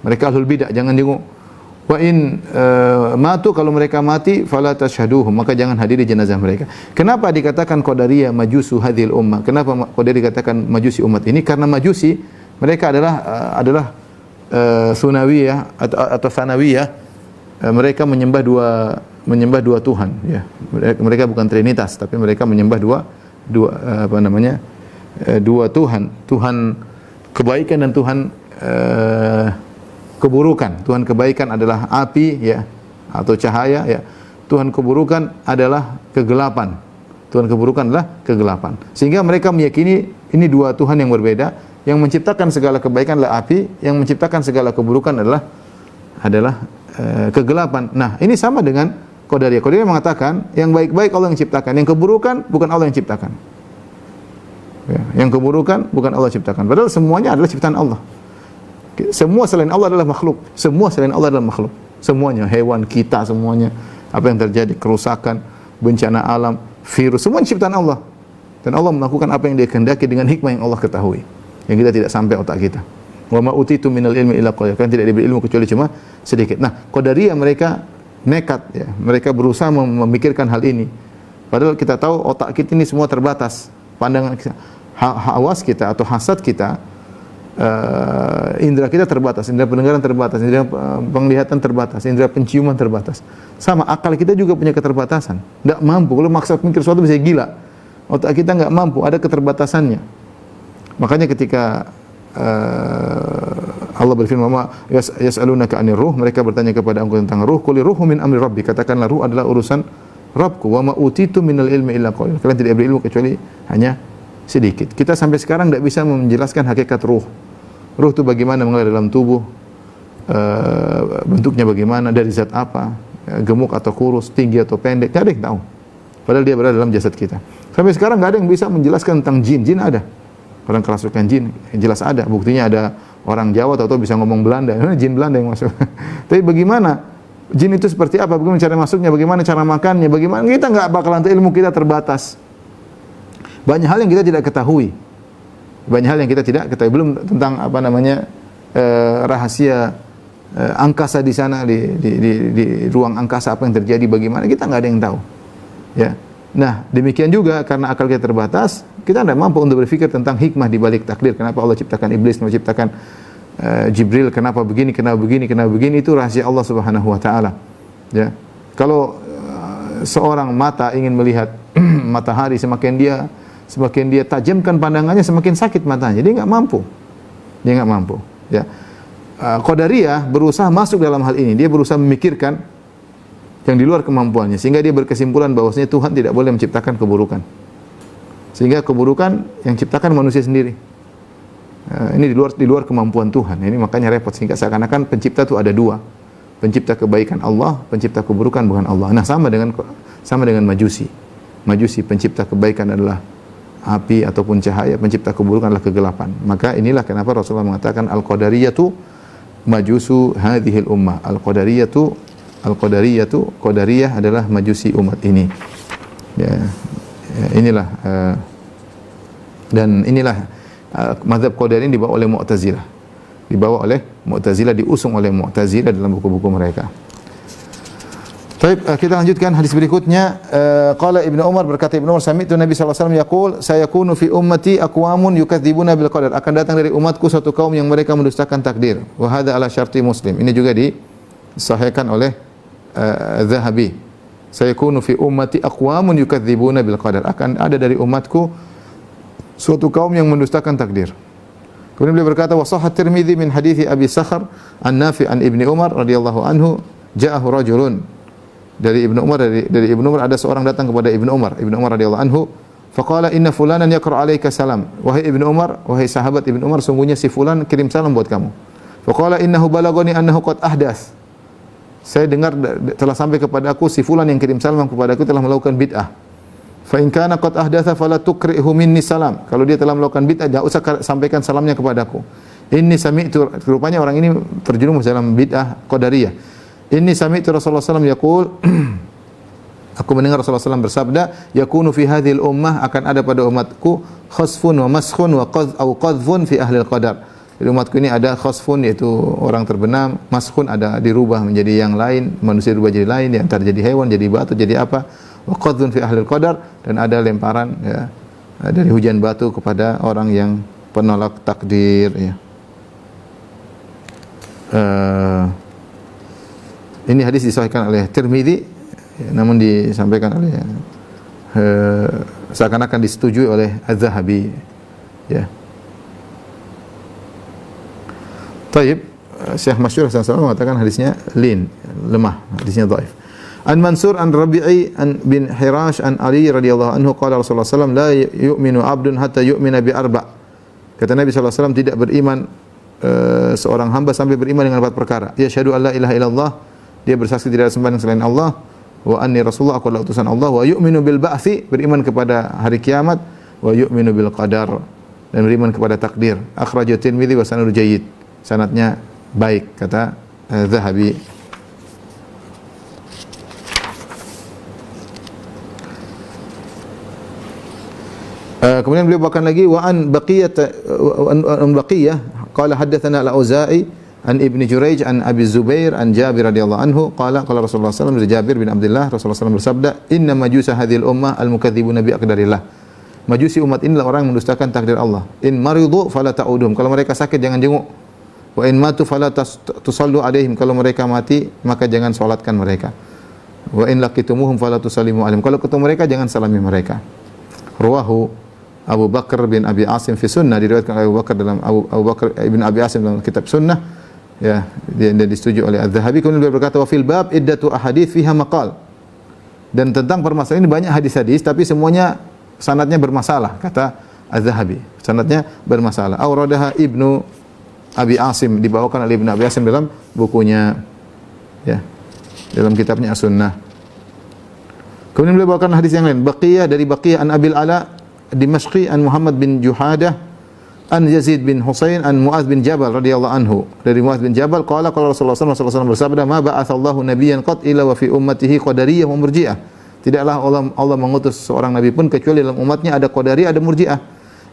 Mereka ahlul bidah, jangan jenguk. Wa in matu, kalau mereka mati fala tashhaduhum, maka jangan hadiri jenazah mereka. Kenapa dikatakan Qadariyah majusu hadhil ummah? Kenapa Qadariyah dikatakan majusi umat ini? Karena majusi mereka adalah sunawiyah atau sanawiyah. Mereka menyembah dua Tuhan, ya. Mereka bukan trinitas, tapi mereka menyembah dua Tuhan, Tuhan kebaikan dan Tuhan keburukan. Tuhan kebaikan adalah api, ya, atau cahaya, ya. Tuhan keburukan adalah kegelapan. Tuhan keburukan adalah kegelapan. Sehingga mereka meyakini ini dua Tuhan yang berbeda. Yang menciptakan segala kebaikan adalah api, yang menciptakan segala keburukan adalah kegelapan. Nah, ini sama dengan Qadariyah. Qadariyah mengatakan yang baik-baik Allah yang ciptakan, yang keburukan bukan Allah yang ciptakan. Ya, yang keburukan bukan Allah yang ciptakan. Padahal semuanya adalah ciptaan Allah. Semua selain Allah adalah makhluk. Semua selain Allah adalah makhluk. Semuanya, hewan, kita, semuanya. Apa yang terjadi, kerusakan, bencana alam, virus, semua ciptaan Allah. Dan Allah melakukan apa yang Dia kehendaki dengan hikmah yang Allah ketahui, yang kita tidak sampai otak kita. Wa ma utitu minal ilmi illa qalil, kan tidak diberi ilmu kecuali cuma sedikit. Nah, Qadariyah mereka nekat, ya. Mereka berusaha memikirkan hal ini. Padahal kita tahu otak kita ini semua terbatas. Pandangan kita hawas kita atau hasad kita, indera kita terbatas, indera pendengaran terbatas, indera penglihatan terbatas, indera penciuman terbatas. Sama, akal kita juga punya keterbatasan. Tidak mampu. Kalau maksa mikir sesuatu bisa gila. Otak kita nggak mampu, ada keterbatasannya. Makanya ketika Allah berfirman, yas'alunaka 'anir ruh, mereka bertanya kepada engkau tentang ruh, qul ruhu min amri rabbi, katakanlah ruh adalah urusan Rabbku, wa ma utitu minal ilmi illa qalil, kalian tidak diberi ilmu kecuali hanya sedikit. Kita sampai sekarang tidak bisa menjelaskan hakikat ruh. Ruh itu bagaimana mengalir dalam tubuh, bentuknya bagaimana, dari zat apa, gemuk atau kurus, tinggi atau pendek, tidak ada yang tahu. Padahal dia berada dalam jasad kita. Sampai sekarang nggak ada yang bisa menjelaskan tentang jin. Jin ada. Orang kerasukan jin jelas ada. Buktinya ada orang Jawa atau bisa ngomong Belanda. Jin Belanda yang masuk. Tapi bagaimana jin itu seperti apa? Bagaimana cara masuknya? Bagaimana cara makannya? Bagaimana? Kita nggak bakalan tahu, ilmu kita terbatas. Banyak hal yang kita tidak ketahui. Banyak hal yang kita tidak ketahui. Belum tentang apa namanya rahasia angkasa di sana, di ruang angkasa apa yang terjadi, bagaimana kita nggak ada yang tahu. Ya. Nah, demikian juga karena akal kita terbatas, kita tidak mampu untuk berpikir tentang hikmah di balik takdir. Kenapa Allah ciptakan iblis, menciptakan Jibril, kenapa begini, kenapa begini, kenapa begini, itu rahasia Allah Subhanahu wa taala. Ya. Kalau seorang mata ingin melihat matahari, semakin dia tajamkan pandangannya, semakin sakit matanya. Dia nggak mampu. Dia nggak mampu. Ya. Qadariyah berusaha masuk dalam hal ini. Dia berusaha memikirkan yang di luar kemampuannya, sehingga dia berkesimpulan bahwasanya Tuhan tidak boleh menciptakan keburukan. Sehingga keburukan yang ciptakan manusia sendiri. Ini di luar kemampuan Tuhan. Ini makanya repot, sehingga seakan-akan pencipta itu ada dua. Pencipta kebaikan Allah, pencipta keburukan bukan Allah. Nah, sama dengan Majusi. Majusi pencipta kebaikan adalah api ataupun cahaya, pencipta keburukan adalah kegelapan. Maka inilah kenapa Rasulullah mengatakan al-qadariyatu majusu hadhil ummah. Qadariyah adalah majusi umat ini. Ya, inilah dan inilah mazhab Qadariyah ini dibawa oleh Mu'tazilah. Diusung oleh Mu'tazilah dalam buku-buku mereka. Baik, kita lanjutkan hadis berikutnya. Qala Ibnu Umar, berkata Ibnu Umar, sami'tu Nabi sallallahu alaihi wasallam yaqul, sayakunu fi ummati aqwamun yukadzibuna bil qadar. Akan datang dari umatku suatu kaum yang mereka mendustakan takdir. Wa hadza ala syarti Muslim. Ini juga disahihkan oleh Zahabi. Sayakunu fi ummati aqwamun yukadzibuna bil qadar. Akan ada dari umatku suatu kaum yang mendustakan takdir. Kemudian beliau berkata, wa sahih Tirmidzi min hadithi Abi Sakhar an Nafi' an Ibnu Umar radhiyallahu anhu, ja'ahu rajulun. Dari Ibnu Umar ada seorang datang kepada Ibnu Umar radhiyallahu anhu, faqala inna fulanan yaqra 'alaika salam. Wahai Ibnu Umar, wahai sahabat Ibnu Umar, sungguhnya si fulan kirim salam buat kamu. Faqala innahu balagani annahu qad ahdath. Saya dengar telah sampai kepada aku si fulan yang kirim salam kepada aku telah melakukan bid'ah. Fa in kana qad ahdatha fala tukrihu minni salam. Kalau dia telah melakukan bid'ah, jangan usah sampaikan salamnya kepadaku. Inni sami'tu, rupanya orang ini terjerumus dalam bid'ah Qadariyah. Inni sami'tu Rasulullah sallallahu alaihi wasallam yaqul, aku mendengar Rasulullah SAW bersabda, yakunu fi hadhil ummah, akan ada pada umatku khasfun wa maskhun wa qadhfun fi ahli al-qadar. Di umatku ini ada khasfun, yaitu orang terbenam, maskhun ada dirubah menjadi yang lain, manusia dirubah jadi lain, antara jadi hewan, jadi batu, jadi apa, wa qadhfun fi ahli al-qadar, dan ada lemparan ya, dari hujan batu kepada orang yang penolak takdir ya. Ini hadis disahihkan oleh Tirmidzi, namun disampaikan oleh seakan-akan disetujui oleh Az-Zahabi ya. Taib, Syekh Masyhur Hasan Salman mengatakan hadisnya lemah, hadisnya dhaif. An Mansur an Rabi'i an bin Hirash an Ali radhiyallahu anhu qala Rasulullah sallallahu alaihi wasallam la yu'minu 'abdun hatta yu'mina bi arba'. Kata Nabi sallallahu alaihi wasallam, tidak beriman seorang hamba sampai beriman dengan 4 perkara. Ya syahadu alla ilaha illallah, dia bersaksi tidak ada sembahan selain Allah, wa anni rasulullah, aku adalah utusan Allah, wa yu'minu bil ba'tsi, beriman kepada hari kiamat, wa yu'minu bil qadar, dan beriman kepada takdir. Akhrajahu Tirmidzi wa sanaduhu jayyid. Sanadnya baik, kata Zahabi. Kemudian beliau bawakan lagi wa an Baqiyah qala haddatsana al-Auza'i an Ibnu Jurayj an Abi Zubair an Jabir radhiyallahu anhu qala qala Rasulullah sallallahu alaihi wasallam, dari Jabir bin Abdullah, Rasulullah sallallahu alaihi wasallam bersabda, inna majusa hadhil ummah al-mukadzibuna bi aqdarillah. Majusi umat inilah orang yang mendustakan takdir Allah. In maridu fala ta'udum. Kalau mereka sakit jangan jenguk. Wa in matu fala tusallu alaihim. Kalau mereka mati maka jangan salatkan mereka. Wa in laqitumuhum fala tusallimu alaihim. Kalau ketemu mereka jangan salami mereka. Ruwahu Abu Bakar bin Abi Asim fi sunnah, diriwayatkan oleh Abu Bakar dalam Abu Bakar ibn Abi Asim dalam kitab sunnah, ya, dan disetujui oleh Az-Zahabi. Kemudian beliau berkata, wa fil bab iddatu ahadits fiha maqal. Dan tentang permasalahan ini banyak hadis-hadis tapi semuanya sanadnya bermasalah, kata Az-Zahabi. Sanadnya bermasalah. Auradaha Ibnu Abi Asim, dibawakan oleh Ibnu Abi Asim dalam bukunya, ya, dalam kitabnya As-Sunnah. Kemudian beliau bawakan hadis yang lain, Baqiyah, dari Baqiyah an Abil Ala Dimashqi an Muhammad bin Juhadah an Yazid bin Husain an Mu'adz bin Jabal radhiyallahu anhu. Dari Mu'adz bin Jabal qala qala Rasulullah sallallahu alaihi wasallam bersabda, ma ba'atsallahu nabiyyan qat illa wa fi ummatihi qadariyah wa murji'ah. Tidaklah Allah mengutus seorang nabi pun kecuali dalam umatnya ada qadariyah, ada murji'ah.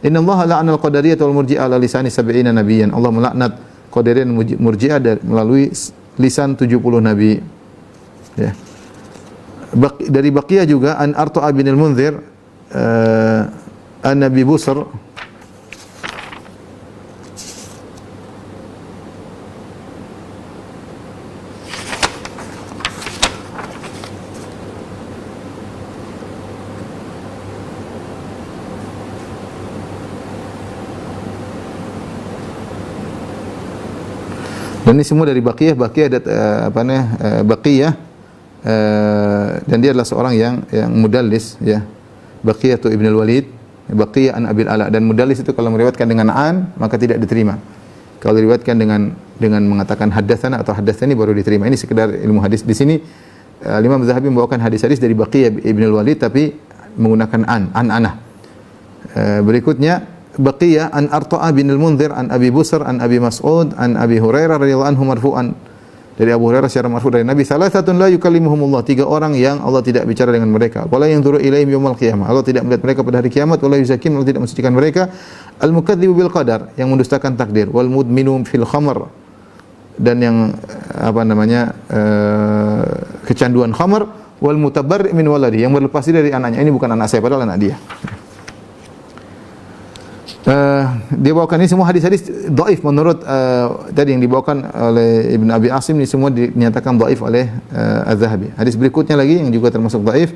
Innallaha la'ana al-qadariyah wal murji'ah ala lisani 70 nabiyyan. Allah melaknat qadariyah dan murji'ah melalui lisan 70 nabi. Ya. Dari Baqiyah juga an Arta' bin al-Munzir an Nabi Busr dan ini semua dari Baqiyah. Baqiyah dan dia adalah seorang yang mudallis, ya. Baqiyah tu Ibn al-Walid, Baqiyah an Abil Ala, dan mudallis itu kalau meriwayatkan dengan an maka tidak diterima. Kalau diriwayatkan dengan mengatakan haddatsana atau haddatsani baru diterima. Ini sekedar ilmu hadis. Di sini Imam Zahabi membawakan hadis-hadis dari Baqiyah Ibn al-Walid tapi menggunakan anah. Berikutnya Baqiyah an Arta'a bin al-Munzir an Abi Busr an Abi Mas'ud an Abi Hurairah radhiyallahu anhu marfu'an, dari Abu Hurairah secara marfu' dari Nabi, salasatun la yukallimuhumullah, 3 orang yang Allah tidak bicara dengan mereka. Wala yanzuru ilaihim yaumil qiyamah, Allah tidak melihat mereka pada hari kiamat. Wala yuzakkihim, Allah tidak mensucikan mereka. Al-mukadzibu bil qadar, yang mendustakan takdir. Wal mudminu fil khamr, dan yang kecanduan khamr. Wal mutabarri min waladi, yang berlepas diri dari anaknya. Ini bukan anak saya, padahal anak dia. Dia bawakan ini semua hadis-hadis dhaif menurut tadi yang dibawakan oleh Ibn Abi Asim, ini semua dinyatakan dhaif oleh Az-Zahabi. Hadis berikutnya lagi yang juga termasuk dhaif,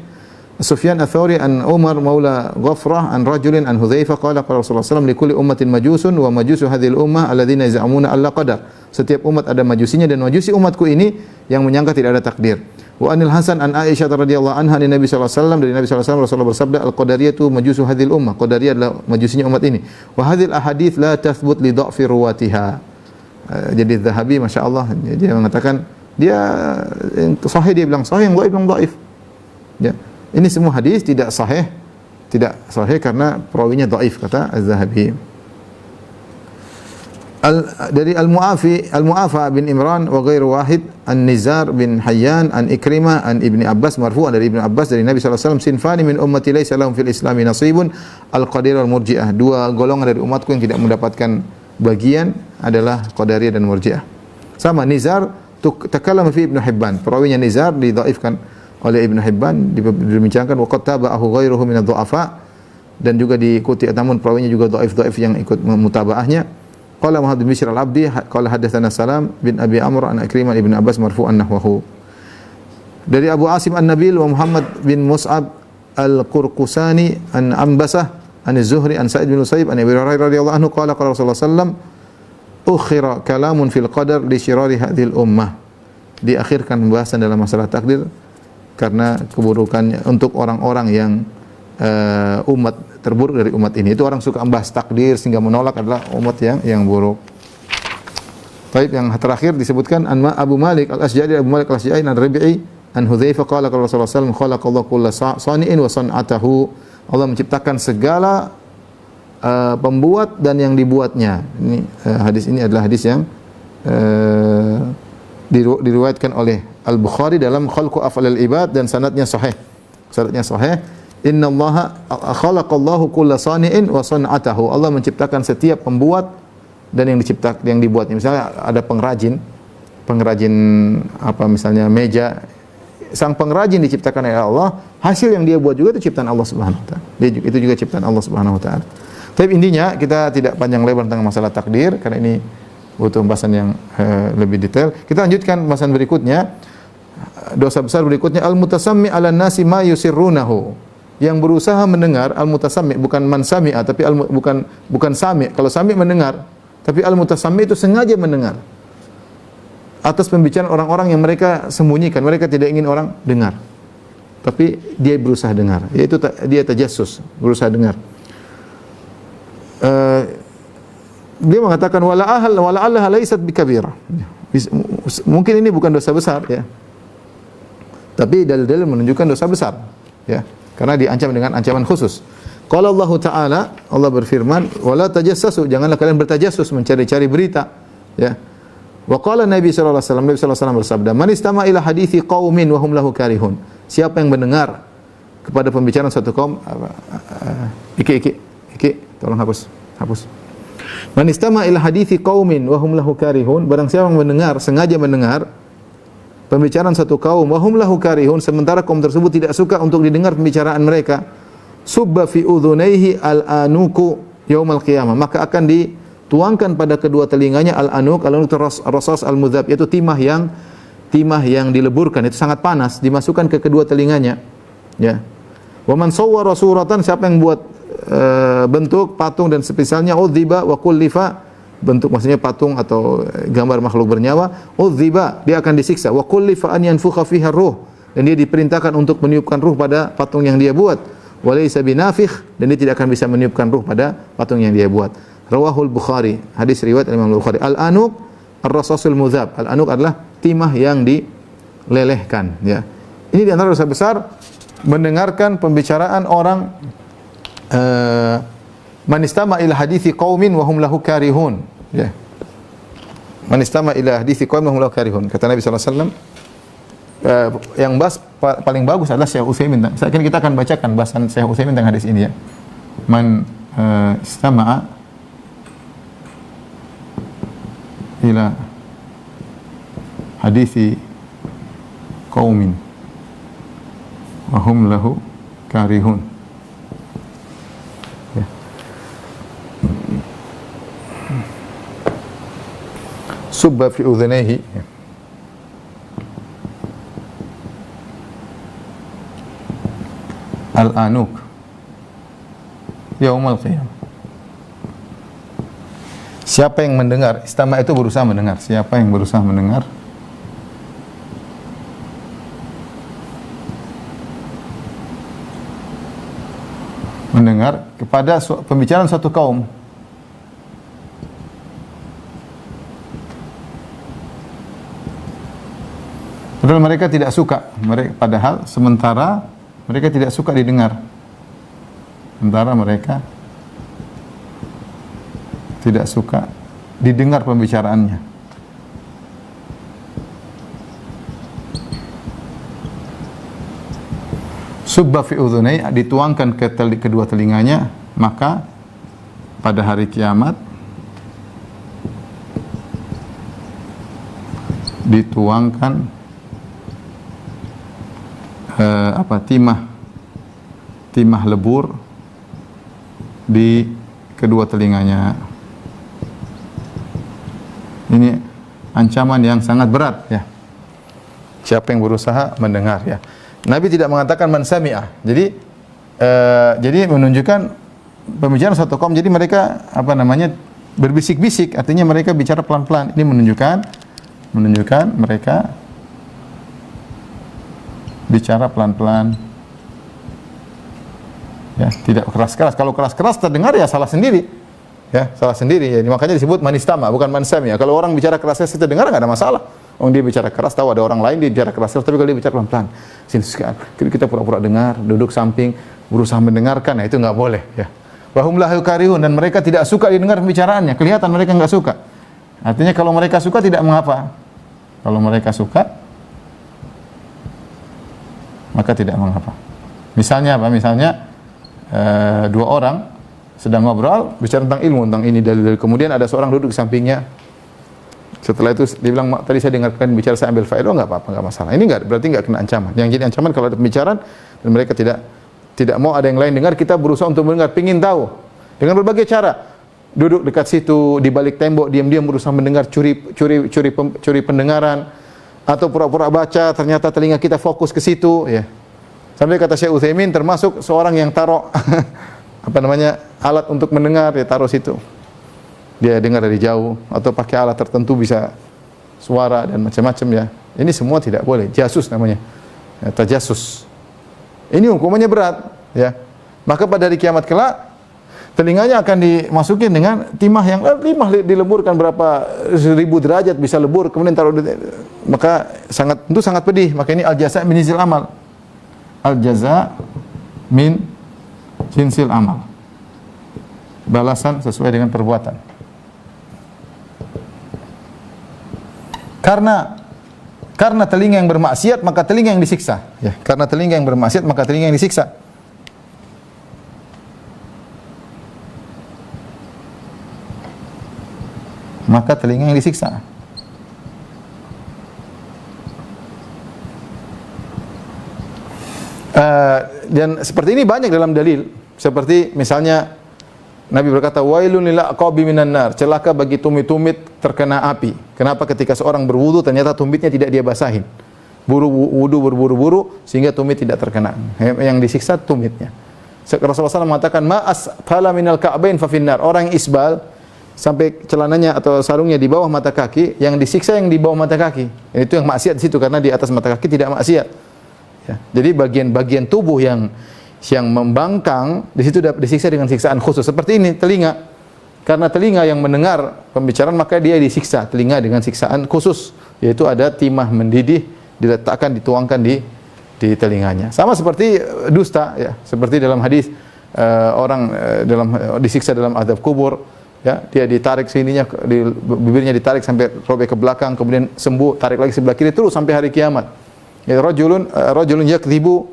Sufyan Ats-Tsauri an Umar maula Ghafrah an rajulin an Hudzaifah qala qala Rasulullah sallallahu alaihi wasallam likulli ummatin majusun wa majusu hadhil ummah alladziina yaz'amuna alla qadar. Setiap umat ada majusinya, dan majusi umatku ini yang menyangka tidak ada takdir. Wa anil Hasan an Aisyah radhiyallahu anha dari Nabi sallallahu alaihi wasallam, dari Nabi sallallahu alaihi wasallam Rasulullah bersabda, al-qadariyatu majusu hadhil ummah, qadariyah adalah majusinya umat ini. Wa hadhil ahadits la tathbut li dha'fi ruwatiha. Jadi Zahabi masyaallah dia mengatakan dia sahih, dia bilang sahih, yang dhaif bilang dhaif. Ya. Ini semua hadis tidak sahih karena perawinya dhaif, kata Az-Zahabi. Dari Al-Mu'afa bin Imran wa ghairu wahid an Nizar bin Hayyan an Ikrimah an Ibni Abbas marfu'an, dari Ibnu Abbas dari Nabi sallallahu alaihi wasallam, sinfani min ummati laysa lahum fil islami nasibun al-qadir wal murji'ah. 2 golongan dari umatku yang tidak mendapatkan bagian adalah qadariyah dan murji'ah. Sama Nizar takallama fi Ibnu Hibban, perawinya Nizar didhaifkan oleh Ibnu Hibban, dibincangkan wa qad tabahu ghairuhu min ad-du'afa, dan juga diikuti, namun perawinya juga dhaif yang ikut mutabaahnya. Qala Muhammad bin Bishr al-Abdi qala hadatsana Salam bin Abi Amr an Ikrimah ibn Abbas marfu'an nahwahu. Dari Abu Asim an-Nabil wa Muhammad bin Mus'ab al-Qurqusani an Ambasah an Az-Zuhri an Sa'id bin Musayyib an Abi Hurairah radhiyallahu anhu qala qala Rasulullah sallallahu alaihi wasallam ukhira kalamun fil qadar li syirari hadhil ummah. Diakhirkan pembahasan dalam masalah takdir karena keburukannya untuk orang-orang yang umat terburuk dari umat ini. Itu orang suka membahas takdir sehingga menolak adalah umat yang buruk. Baik, yang terakhir disebutkan Abu Malik Al-Asja'i, Abu Malik Al-Asja'i an Rabi'i an Hudzaifah qala qala Rasulullah sallallahu alaihi wasallam khalaqallahu kulla sani'in wa san'atahu. Allah menciptakan segala pembuat dan yang dibuatnya. Ini hadis ini adalah hadis yang diriwayatkan oleh Al-Bukhari dalam Khalqu Af'alil Ibad dan sanadnya sahih. Sanadnya sahih. Innallaha khalaqallahu kulla sani'in wa san'atahu. Allah menciptakan setiap pembuat dan yang dibuatnya. Misalnya ada pengrajin misalnya meja sang pengrajin diciptakan oleh Allah, hasil yang dia buat juga itu ciptaan Allah Subhanahu wa taala. Itu juga ciptaan Allah Subhanahu wa taala. Tapi intinya kita tidak panjang lebar tentang masalah takdir karena ini butuh pembahasan yang lebih detail. Kita lanjutkan pembahasan berikutnya. Dosa besar berikutnya al-mutasammi 'alan nasi ma yusirrunahu. Yang berusaha mendengar, al-mutasammi bukan man sami'a tapi bukan sami'. Kalau sami' mendengar, tapi al-mutasammi itu sengaja mendengar atas pembicaraan orang-orang yang mereka sembunyikan, mereka tidak ingin orang dengar. Tapi dia berusaha dengar, yaitu dia tajassus, berusaha dengar. Dia mengatakan wala Allah laisat bikabira. Mungkin ini bukan dosa besar ya. Tapi dalil-dalil menunjukkan dosa besar ya. Karena diancam dengan ancaman khusus. Qala Allah Ta'ala, Allah berfirman, wala tajassasu, janganlah kalian bertajassus mencari-cari berita ya. Wa qala Nabi sallallahu alaihi wasallam, Nabi sallallahu alaihi wasallam bersabda, "Man istama'a ila hadithi qaumin wa hum lahu karihun." Siapa yang mendengar kepada pembicaraan suatu kaum tolong hapus. Man istama'a ila hadithi qaumin wa hum lahu karihun, barang siapa yang mendengar, sengaja mendengar pembicaraan satu kaum wa hum lahu karihun, sementara kaum tersebut tidak suka untuk didengar pembicaraan mereka, subba fi udhunaihi al-anuku yaumal qiyamah, maka akan dituangkan pada kedua telinganya al-anuk rasas al-mudhab, yaitu timah yang dileburkan, itu sangat panas, dimasukkan ke kedua telinganya ya. Wa man sawwara suratan, siapa yang buat bentuk patung dan semisalnya, udhiba wa kullifa, bentuk maksudnya patung atau gambar makhluk bernyawa, udhiba, dia akan disiksa, wa kullifa an yanfukha fiha ruh, dan dia diperintahkan untuk meniupkan ruh pada patung yang dia buat, wa laysa binafikh, dan dia tidak akan bisa meniupkan ruh pada patung yang dia buat. Rawahul Bukhari, hadis riwayat Imam Bukhari. Al-anuk ar-rasasul mudhab, al-anuk adalah timah yang dilelehkan ya. Ini di antara dosa besar, mendengarkan pembicaraan orang. Man istama ila hadithi qaumin wa hum lahu karihun ya. Man istama ila hadithi qaumin wa hum lahu karihun, kata Nabi sallallahu alaihi wasallam. Yang paling bagus adalah Syekh Utsaimin. Sekarang kita akan bacakan bahasan Syekh Utsaimin tentang hadis ini ya. Man istama'a ila hadithi qaumin wa hum lahu karihun. Subba fi udhunayhi al-anuk yaumal qiyamah. Siapa yang mendengar, istama itu berusaha mendengar. Siapa yang berusaha mendengar kepada pembicaraan suatu kaum, padahal mereka tidak suka, sementara mereka tidak suka didengar. Sementara mereka tidak suka didengar pembicaraannya. Subba fi udhunai, dituangkan ke kedua telinganya, maka pada hari kiamat dituangkan timah lebur di kedua telinganya. Ini ancaman yang sangat berat ya. Siapa yang berusaha mendengar ya. Nabi tidak mengatakan man sami'ah. Jadi menunjukkan pembicaraan satu kaum, jadi mereka berbisik-bisik, artinya mereka bicara pelan-pelan. Ini menunjukkan mereka bicara pelan-pelan. Ya, tidak keras-keras. Kalau keras-keras terdengar ya salah sendiri. Ya, salah sendiri. Ya, makanya disebut manistama, bukan mansam ya. Kalau orang bicara keras kita dengar enggak ada masalah. Dia bicara keras, tahu ada orang lain dia bicara keras, tapi kalau dia bicara pelan-pelan, kita pura-pura dengar, duduk samping, berusaha mendengarkan, nah itu enggak boleh ya. Wa hum lahu karihun, dan mereka tidak suka didengar pembicaraannya. Kelihatan mereka enggak suka. Artinya kalau mereka suka tidak mengapa. Kalau mereka suka maka tidak mengapa. Misalnya apa? Misalnya dua orang sedang ngobrol bicara tentang ilmu, tentang ini dalil-dalil. Kemudian ada seorang duduk di sampingnya, Setelah itu dia bilang, tadi saya dengarkan bicara saya ambil faedah, enggak apa-apa, enggak masalah. Ini enggak berarti enggak kena ancaman. Yang jadi ancaman kalau ada pembicaraan dan mereka tidak mau ada yang lain dengar, kita berusaha untuk mendengar, pengin tahu dengan berbagai cara. Duduk dekat situ, di balik tembok, diam-diam berusaha mendengar, curi pendengaran, atau pura-pura baca, ternyata telinga kita fokus ke situ, ya. Sampai kata Syekh Utsaimin termasuk seorang yang taruh alat untuk mendengar, dia taruh situ. Dia dengar dari jauh atau pakai alat tertentu bisa suara dan macam-macam, ya. Ini semua tidak boleh. Jasus namanya. Ya, tajasus. Ini hukumannya berat, ya. Maka pada hari kiamat kelak telinganya akan dimasukin dengan timah yang dileburkan berapa 1000 derajat bisa lebur, kemudian taruh maka sangat pedih. Maka ini al-jaza min jinsil amal. Al-jaza min jinsil amal. Balasan sesuai dengan perbuatan. Karena telinga yang bermaksiat maka telinga yang disiksa, ya. Karena telinga yang bermaksiat maka telinga yang disiksa. Maka telinga yang disiksa. Dan seperti ini banyak dalam dalil. Seperti misalnya Nabi berkata, wailun lil aqabi minan nar, celaka bagi tumit-tumit terkena api. Kenapa? Ketika seorang berwudu ternyata tumitnya tidak dia basahin. Wudu berburu-buru sehingga tumit tidak terkena. Yang disiksa tumitnya. Rasulullah SAW mengatakan, ma asfala minal ka'bain fa finnar. Orang yang isbal sampai celananya atau sarungnya di bawah mata kaki, yang disiksa yang di bawah mata kaki. Itu yang maksiat di situ, karena di atas mata kaki tidak maksiat. Ya. Jadi bagian-bagian tubuh yang membangkang di situ disiksa dengan siksaan khusus. Seperti ini telinga. Karena telinga yang mendengar pembicaraan maka dia disiksa telinga dengan siksaan khusus, yaitu ada timah mendidih diletakkan dituangkan di telinganya. Sama seperti dusta, ya. Seperti dalam hadis disiksa dalam azab kubur. Ya, dia ditarik sininya, bibirnya ditarik sampai robek ke belakang, kemudian sembuh, tarik lagi sebelah kiri terus sampai hari kiamat. Ya, rajulun yakdzibu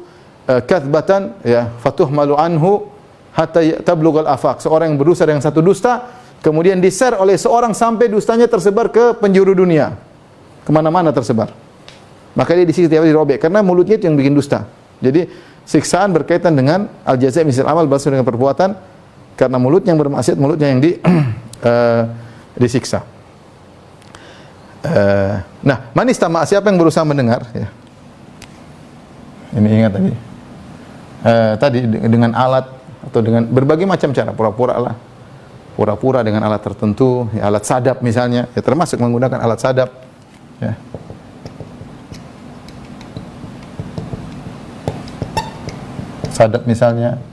katsbatan, ya, fatuhmalu anhu hatta tablughal afaq. Seorang yang berdusta dengan satu dusta, kemudian di-share oleh seorang sampai dustanya tersebar ke penjuru dunia, kemana-mana tersebar. Maka dia disiksa tiap hari dirobek karena mulutnya itu yang bikin dusta. Jadi siksaan berkaitan dengan al-jazaa' min jinsil amal, balas dengan perbuatan. Karena mulut yang bermaksiat, mulutnya yang disiksa. Nah, man istama'a, siapa yang berusaha mendengar, ya. Ini ingat tadi dengan alat atau dengan berbagai macam cara, pura-pura dengan alat tertentu, ya, alat sadap misalnya, ya, termasuk menggunakan alat sadap, ya. Sadap misalnya,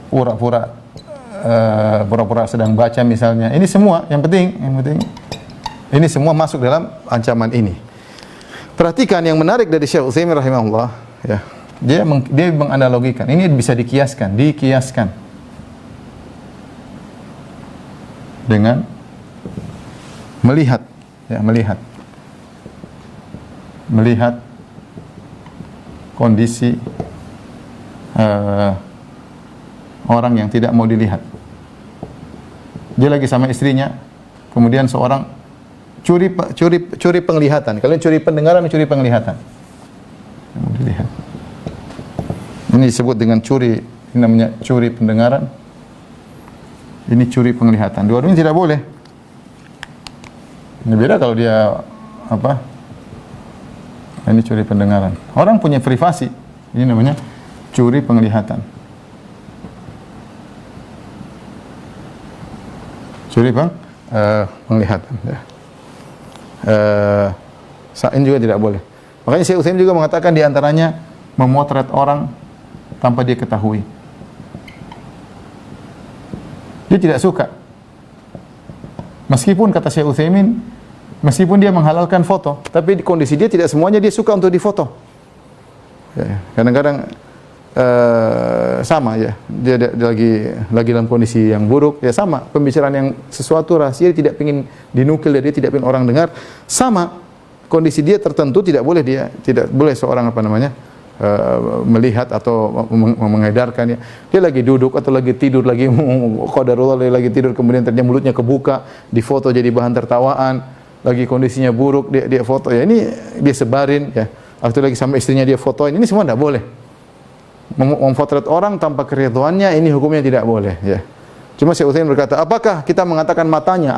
pura-pura sedang baca misalnya. Ini semua yang penting ini semua masuk dalam ancaman ini. Perhatikan yang menarik dari Syekh Utsaimin rahimahullah, ya. Dia menganalogikan. Ini bisa dikiaskan dengan melihat, ya, melihat kondisi orang yang tidak mau dilihat. Dia lagi sama istrinya, kemudian seorang curi penglihatan. Kalian curi pendengaran, curi penglihatan. Mau dilihat. Ini disebut dengan curi, ini namanya curi pendengaran. Ini curi penglihatan. Dua-duanya tidak boleh. Ini beda kalau dia apa? Ini curi pendengaran. Orang punya privasi. Ini namanya curi penglihatan. Curi penglihatan, ya. Ini juga tidak boleh. Makanya Syekh Utsaimin juga mengatakan di antaranya memotret orang tanpa dia ketahui. Dia tidak suka. Meskipun kata Syekh Utsaimin, meskipun dia menghalalkan foto, tapi di kondisi dia tidak semuanya dia suka untuk difoto. Ya, kadang-kadang sama, ya, dia lagi dalam kondisi yang buruk, ya sama, pembicaraan yang sesuatu rahasia dia tidak ingin dinukil, dia tidak ingin orang dengar, sama kondisi dia tertentu tidak boleh seorang melihat atau mengedarkannya. Dia lagi duduk atau lagi tidur, qadarullah lagi tidur, kemudian ternyata mulutnya kebuka, difoto jadi bahan tertawaan, lagi kondisinya buruk, dia foto ya, ini dia sebarin ya. Atau lagi sama istrinya dia fotoin, ini semua tidak boleh. Memfotret orang tanpa keridhaannya, ini hukumnya tidak boleh ya. Cuma Syekh Utsaimin berkata, apakah kita mengatakan matanya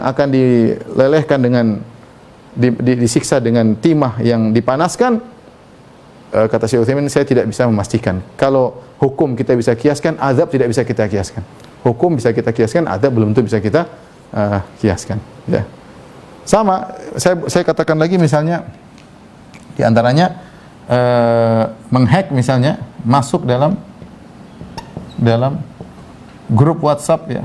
akan dilelehkan dengan disiksa dengan timah yang dipanaskan? Kata Syekh Utsaimin, saya tidak bisa memastikan. Kalau hukum kita bisa kiaskan, azab tidak bisa kita kiaskan. Hukum bisa kita kiaskan, azab belum tentu bisa kita kiaskan ya. Sama saya katakan lagi, misalnya di antaranya menghack, misalnya masuk dalam grup WhatsApp ya,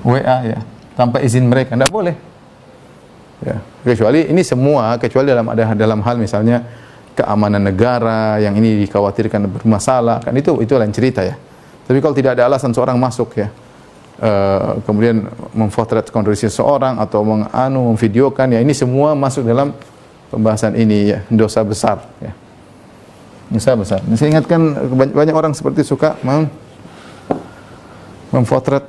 WA ya, tanpa izin mereka, tidak boleh ya. Kecuali ini semua, kecuali dalam hal misalnya keamanan negara yang ini dikhawatirkan bermasalah, kan itu lain cerita ya. Tapi kalau tidak ada alasan seorang masuk ya, kemudian memfotret kondisi seseorang atau memvideokan ya, ini semua masuk dalam pembahasan ini ya, dosa besar ya. Dosa besar. Saya ingatkan, banyak orang seperti suka memfotret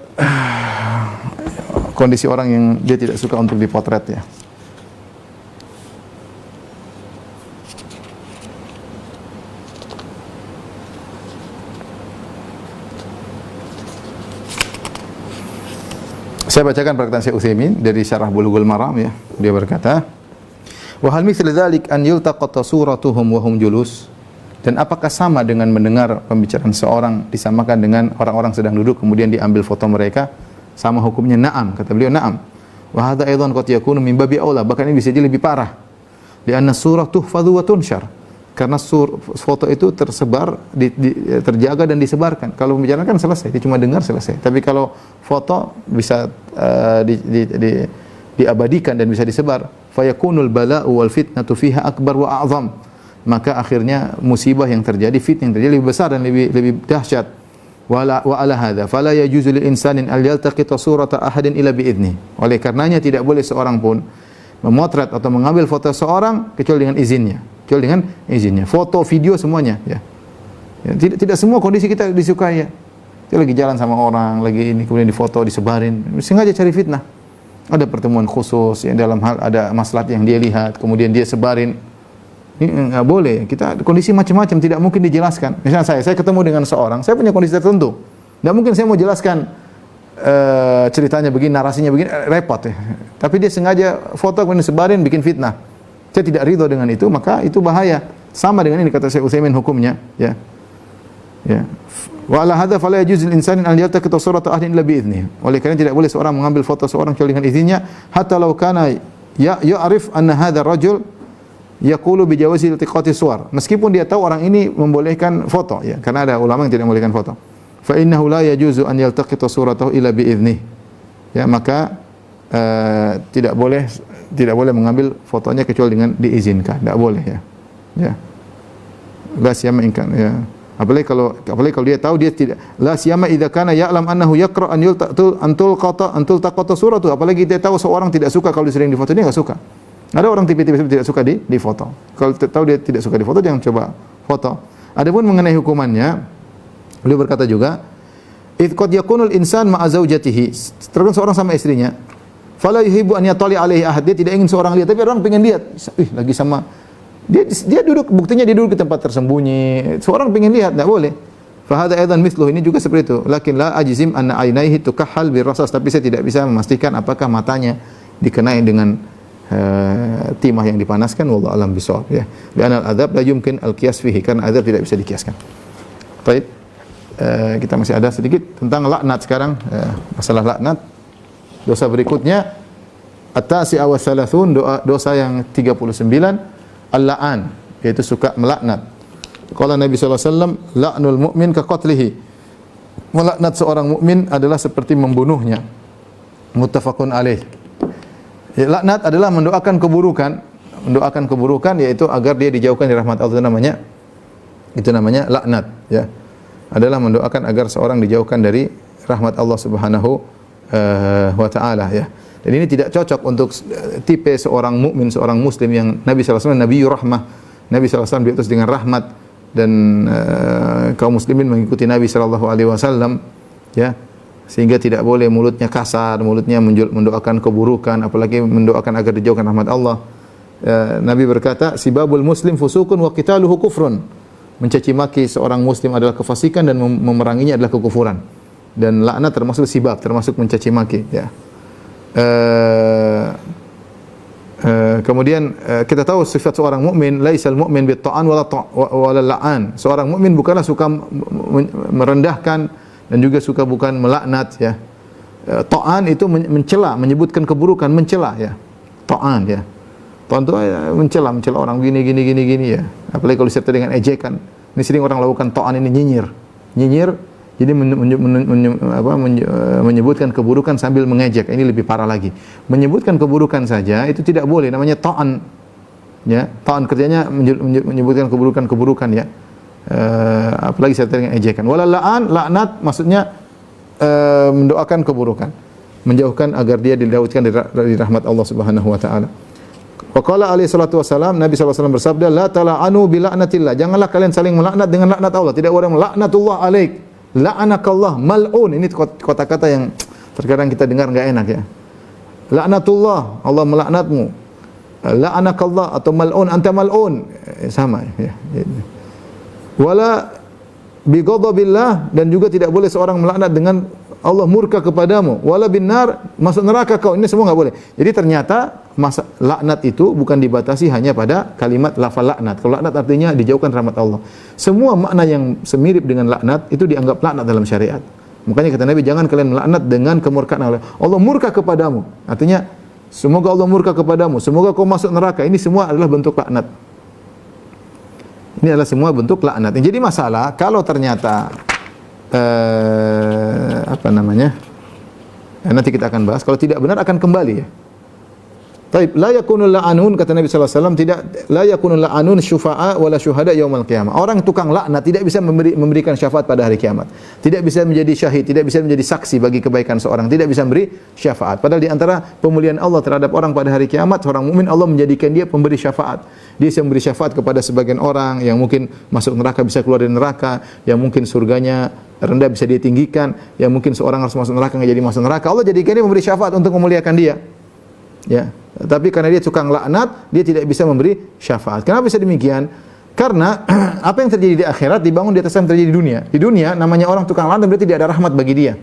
kondisi orang yang dia tidak suka untuk dipotret ya. Saya bacakan perkataan Syekh Utsaimin dari Syarah Bulughul Maram ya. Dia berkata, "Wa hal mithlu dzalik an yultaqata suratuhum wa hum julus?" Dan apakah sama dengan mendengar pembicaraan seorang disamakan dengan orang-orang sedang duduk kemudian diambil foto mereka? Sama hukumnya? Na'am, kata beliau, na'am. Wa hadza aidan qad yakunu min babi aula, bahkan ini bisa jadi lebih parah. Li'anna surah tuhfadhu wa tunshar. Karena foto itu tersebar, terjaga dan disebarkan. Kalau pembicaraan kan selesai, dia cuma dengar selesai. Tapi kalau foto bisa diabadikan dan bisa disebar, fayakunul bala'u wal fitnatu fiha akbar wa a'zam. Maka akhirnya musibah yang terjadi, fitnah yang terjadi lebih besar dan lebih dahsyat. Wa ala hadza fala yajuzu lil insanin al yaltaqita surata ahadin illa bi idzni. Oleh karenanya tidak boleh seorang pun memotret atau mengambil foto seorang kecuali dengan izinnya. Foto, video semuanya ya. Tidak semua kondisi kita disukai ya. Dia lagi jalan sama orang, lagi ini kemudian difoto, disebarin, sengaja cari fitnah. Ada pertemuan khusus yang dalam hal ada maslahat yang dia lihat, kemudian dia sebarin. Ini enggak boleh. Kita kondisi macam-macam tidak mungkin dijelaskan. Misalnya saya ketemu dengan seorang, saya punya kondisi tertentu. Enggak mungkin saya mau jelaskan ceritanya begini, narasinya begini, repot ya. Tapi dia sengaja foto kemudian sebarin, bikin fitnah. Saya tidak ridho dengan itu, maka itu bahaya. Sama dengan ini kata Syekh Utsaimin hukumnya, ya. Ya. Wa ala hadza fala yajuzul insanin an yaltaqita surata ahdin illa bi idzni. Oleh karena tidak boleh seorang mengambil foto seorang kecuali dengan izinnya, hatta law kana ya'rif anna hadha rajul yaqulu bi jawazi iltiqati suwar. Meskipun dia tahu orang ini membolehkan foto, ya. Karena ada ulama yang tidak membolehkan foto. Fa innahu la yajuzu an yaltaqita suratahu illa bi idzni. Ya, maka tidak boleh mengambil fotonya kecuali dengan diizinkan, tidak boleh ya. Ya. La siyama inkan ya. Apalagi kalau dia tahu, dia tidak, la siyama idza kana ya'lam annahu yaqra an tultaqata suratu. Apalagi dia tahu seorang tidak suka kalau sering difoto, dia enggak suka. Ada orang tipe-tipe tidak suka di foto. Kalau tahu dia tidak suka di foto, jangan coba foto. Adapun mengenai hukumannya, beliau berkata juga, id qad yakunul insan ma'a zaujatihi. Terkadang seorang sama istrinya, fala yuhibbu an yatali alaihi ahad, dia tidak ingin seorang lihat, tapi orang pengen lihat. Lagi sama dia duduk, buktinya dia duduk di tempat tersembunyi. Seorang pengen lihat, enggak boleh. Fa hadza aidan mithluhu, ini juga seperti itu. Lakin la ajzim anna ainaihi tukahhal birrasas, tapi saya tidak bisa memastikan apakah matanya dikenai dengan timah yang dipanaskan. Wallahu a'lam bishawab ya. Li'anna al-adzab la yumkin al-qiyas fihi, karena azab tidak bisa dikiaskan. Baik. Kita masih ada sedikit tentang laknat sekarang, masalah laknat. Dosa berikutnya at-tasi'a wa thalathun, dosa yang 39, al-la'an, yaitu suka melaknat. Qala Nabi sallallahu alaihi wasallam, la'nul mu'min ka qatlihi. Melaknat seorang mukmin adalah seperti membunuhnya. Muttafaqun alaih. Ya, laknat adalah mendoakan keburukan yaitu agar dia dijauhkan dari rahmat Allah, itu namanya laknat ya. Adalah mendoakan agar seorang dijauhkan dari rahmat Allah Subhanahu wa taala ya. Dan ini tidak cocok untuk tipe seorang mukmin, seorang muslim yang Nabi sallallahu alaihi wasallam nabiyur rahmah. Nabi sallallahu alaihi wasallam diutus dengan rahmat dan kaum muslimin mengikuti Nabi sallallahu alaihi wasallam ya. Sehingga tidak boleh mulutnya kasar, mulutnya mendoakan keburukan, apalagi mendoakan agar dijauhkan rahmat Allah. Nabi berkata, sibabul muslim fusukun wa qitaluhu kufrun. Mencaci maki seorang muslim adalah kefasikan dan memeranginya adalah kekufuran. Dan laknat termasuk sibab, termasuk mencaci maki, ya. Kemudian kita tahu sifat seorang mukmin, laisal mu'min bit ta'an wala la'an. Seorang mukmin bukanlah suka merendahkan dan juga suka bukan melaknat, ya. Ta'an itu mencela, menyebutkan keburukan, mencela, ya. Ta'an, ya. Ta'an itu mencela orang gini ya. Apalagi kalau disertai dengan ejekan. Ini sering orang lakukan ta'an ini, nyinyir. Jadi menyebutkan keburukan sambil mengejek. Ini lebih parah lagi. Menyebutkan keburukan saja itu tidak boleh, namanya ta'an. Ya, ta'an kerjanya menyebutkan keburukan, ya. Apalagi serta dengan ejekan. Wala la'an, laknat maksudnya mendoakan keburukan, menjauhkan agar dia dilautkan dari rahmat Allah Subhanahu wa taala. Wa qala alaihi salatu wasalam, Nabi sallallahu alaihi wasallam bersabda, la tala'anu bi la'natillah. Janganlah kalian saling melaknat dengan laknat Allah. Tidak boleh melaknatullah alaik. La'anakallah mal'un. Ini kata-kata yang terkadang kita dengar enggak enak, ya. Laknatullah, Allah melaknatmu. La'anakallah atau mal'un, anta mal'un. Sama, ya. Wala bi ghadabillah, dan juga tidak boleh seorang melaknat dengan Allah murka kepadamu. Wala bin nar, masuk neraka kau. Ini semua enggak boleh. Jadi ternyata laknat itu bukan dibatasi hanya pada kalimat lafal laknat. Kalau laknat artinya dijauhkan rahmat Allah. Semua makna yang semirip dengan laknat itu dianggap laknat dalam syariat. Makanya kata Nabi, jangan kalian melaknat dengan kemurkaan Allah. Allah murka kepadamu. Artinya semoga Allah murka kepadamu, semoga kau masuk neraka. Ini semua adalah bentuk laknat. Ini adalah semua bentuk laknat. Jadi masalah kalau ternyata nanti kita akan bahas, kalau tidak benar akan kembali, ya. Taib, la yakunul la'anun, kata Nabi sallallahu alaihi wasallam, tidak la yakunul la'anun syufa'a wala syuhada yaumil qiyamah. Orang tukang laknat tidak bisa memberikan syafaat pada hari kiamat. Tidak bisa menjadi syahid, tidak bisa menjadi saksi bagi kebaikan seorang, tidak bisa memberi syafaat. Padahal di antara pemuliaan Allah terhadap orang pada hari kiamat, seorang mukmin Allah menjadikan dia pemberi syafaat. Dia bisa memberi syafaat kepada sebagian orang yang mungkin masuk neraka bisa keluar dari neraka, yang mungkin surganya rendah bisa dia tinggikan, yang mungkin seorang harus masuk neraka enggak jadi masuk neraka. Allah jadikan dia memberi syafaat untuk memuliakan dia. Ya. Tapi karena dia tukang laknat, dia tidak bisa memberi syafaat. Kenapa bisa demikian? Karena apa yang terjadi di akhirat dibangun di atas yang terjadi di dunia. Di dunia namanya orang tukang laknat berarti tidak ada rahmat bagi dia.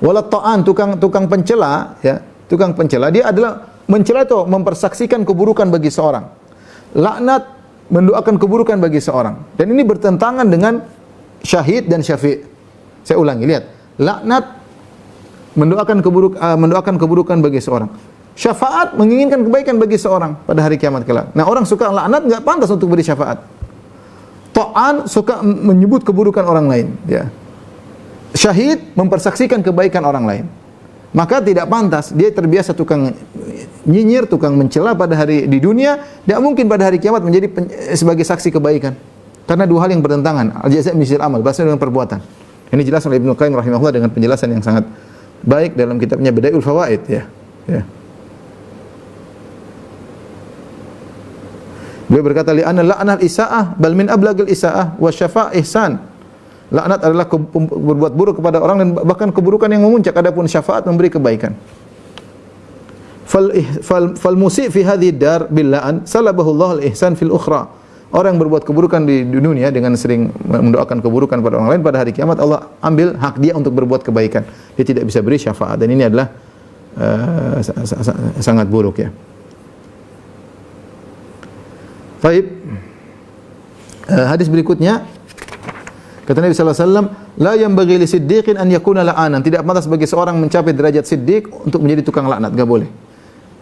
Wala ta'an, tukang pencela, ya. Tukang pencela dia adalah mencela itu mempersaksikan keburukan bagi seorang. Laknat mendoakan keburukan bagi seorang. Dan ini bertentangan dengan syahid dan syafi'. Saya ulangi, lihat. Laknat mendoakan keburukan bagi seorang. Syafaat menginginkan kebaikan bagi seorang pada hari kiamat kelak. Nah, orang suka laknat enggak pantas untuk beri syafaat. Ta'an suka menyebut keburukan orang lain, ya. Syahid mempersaksikan kebaikan orang lain. Maka tidak pantas, dia terbiasa tukang nyinyir, tukang mencela pada hari di dunia, tidak mungkin pada hari kiamat menjadi sebagai saksi kebaikan. Karena dua hal yang bertentangan. Al-jazaa' min jinsil amal, balas dengan perbuatan. Ini jelas oleh Ibnu Qayyim rahimahullah dengan penjelasan yang sangat baik dalam kitabnya Bada'iul Fawaid, ya. Ya. Beliau berkata, li'anna la'nal isa'ah bal min ablagil isa'ah wa syafa' ihsan. Laknat adalah berbuat buruk kepada orang dan bahkan keburukan yang memuncak, adapun syafaat memberi kebaikan. Fal musi' fi hadhihi dar bil la'an salabahu Allah al-ihsan fil ukhra. Orang yang berbuat keburukan di dunia dengan sering mendoakan keburukan pada orang lain, pada hari kiamat Allah ambil hak dia untuk berbuat kebaikan. Dia tidak bisa beri syafaat, dan ini adalah sangat buruk, ya. Baik. Hadis berikutnya kata Nabi sallallahu alaihi wasallam, la yanbaghi li siddiqin an yakuna la'anan. Tidak pantas bagi seorang mencapai derajat siddiq untuk menjadi tukang laknat, enggak boleh.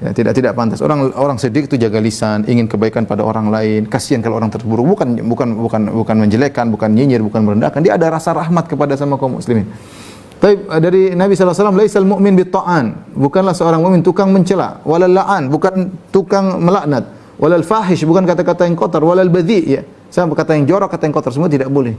Ya, tidak pantas. Orang siddiq itu jaga lisan, ingin kebaikan pada orang lain. Kasihan kalau orang terburuk, bukan menjelekkan, bukan nyinyir, bukan merendahkan. Dia ada rasa rahmat kepada sama kaum muslimin. Baik, dari Nabi sallallahu alaihi wasallam, laisal mu'min bit-ta'an. Bukanlah seorang mukmin tukang mencela, walal la'an, bukan tukang melaknat, walal fahish, bukan kata-kata yang kotor, walal badhi', ya. Sama kata yang jorok, kata yang kotor, semua tidak boleh.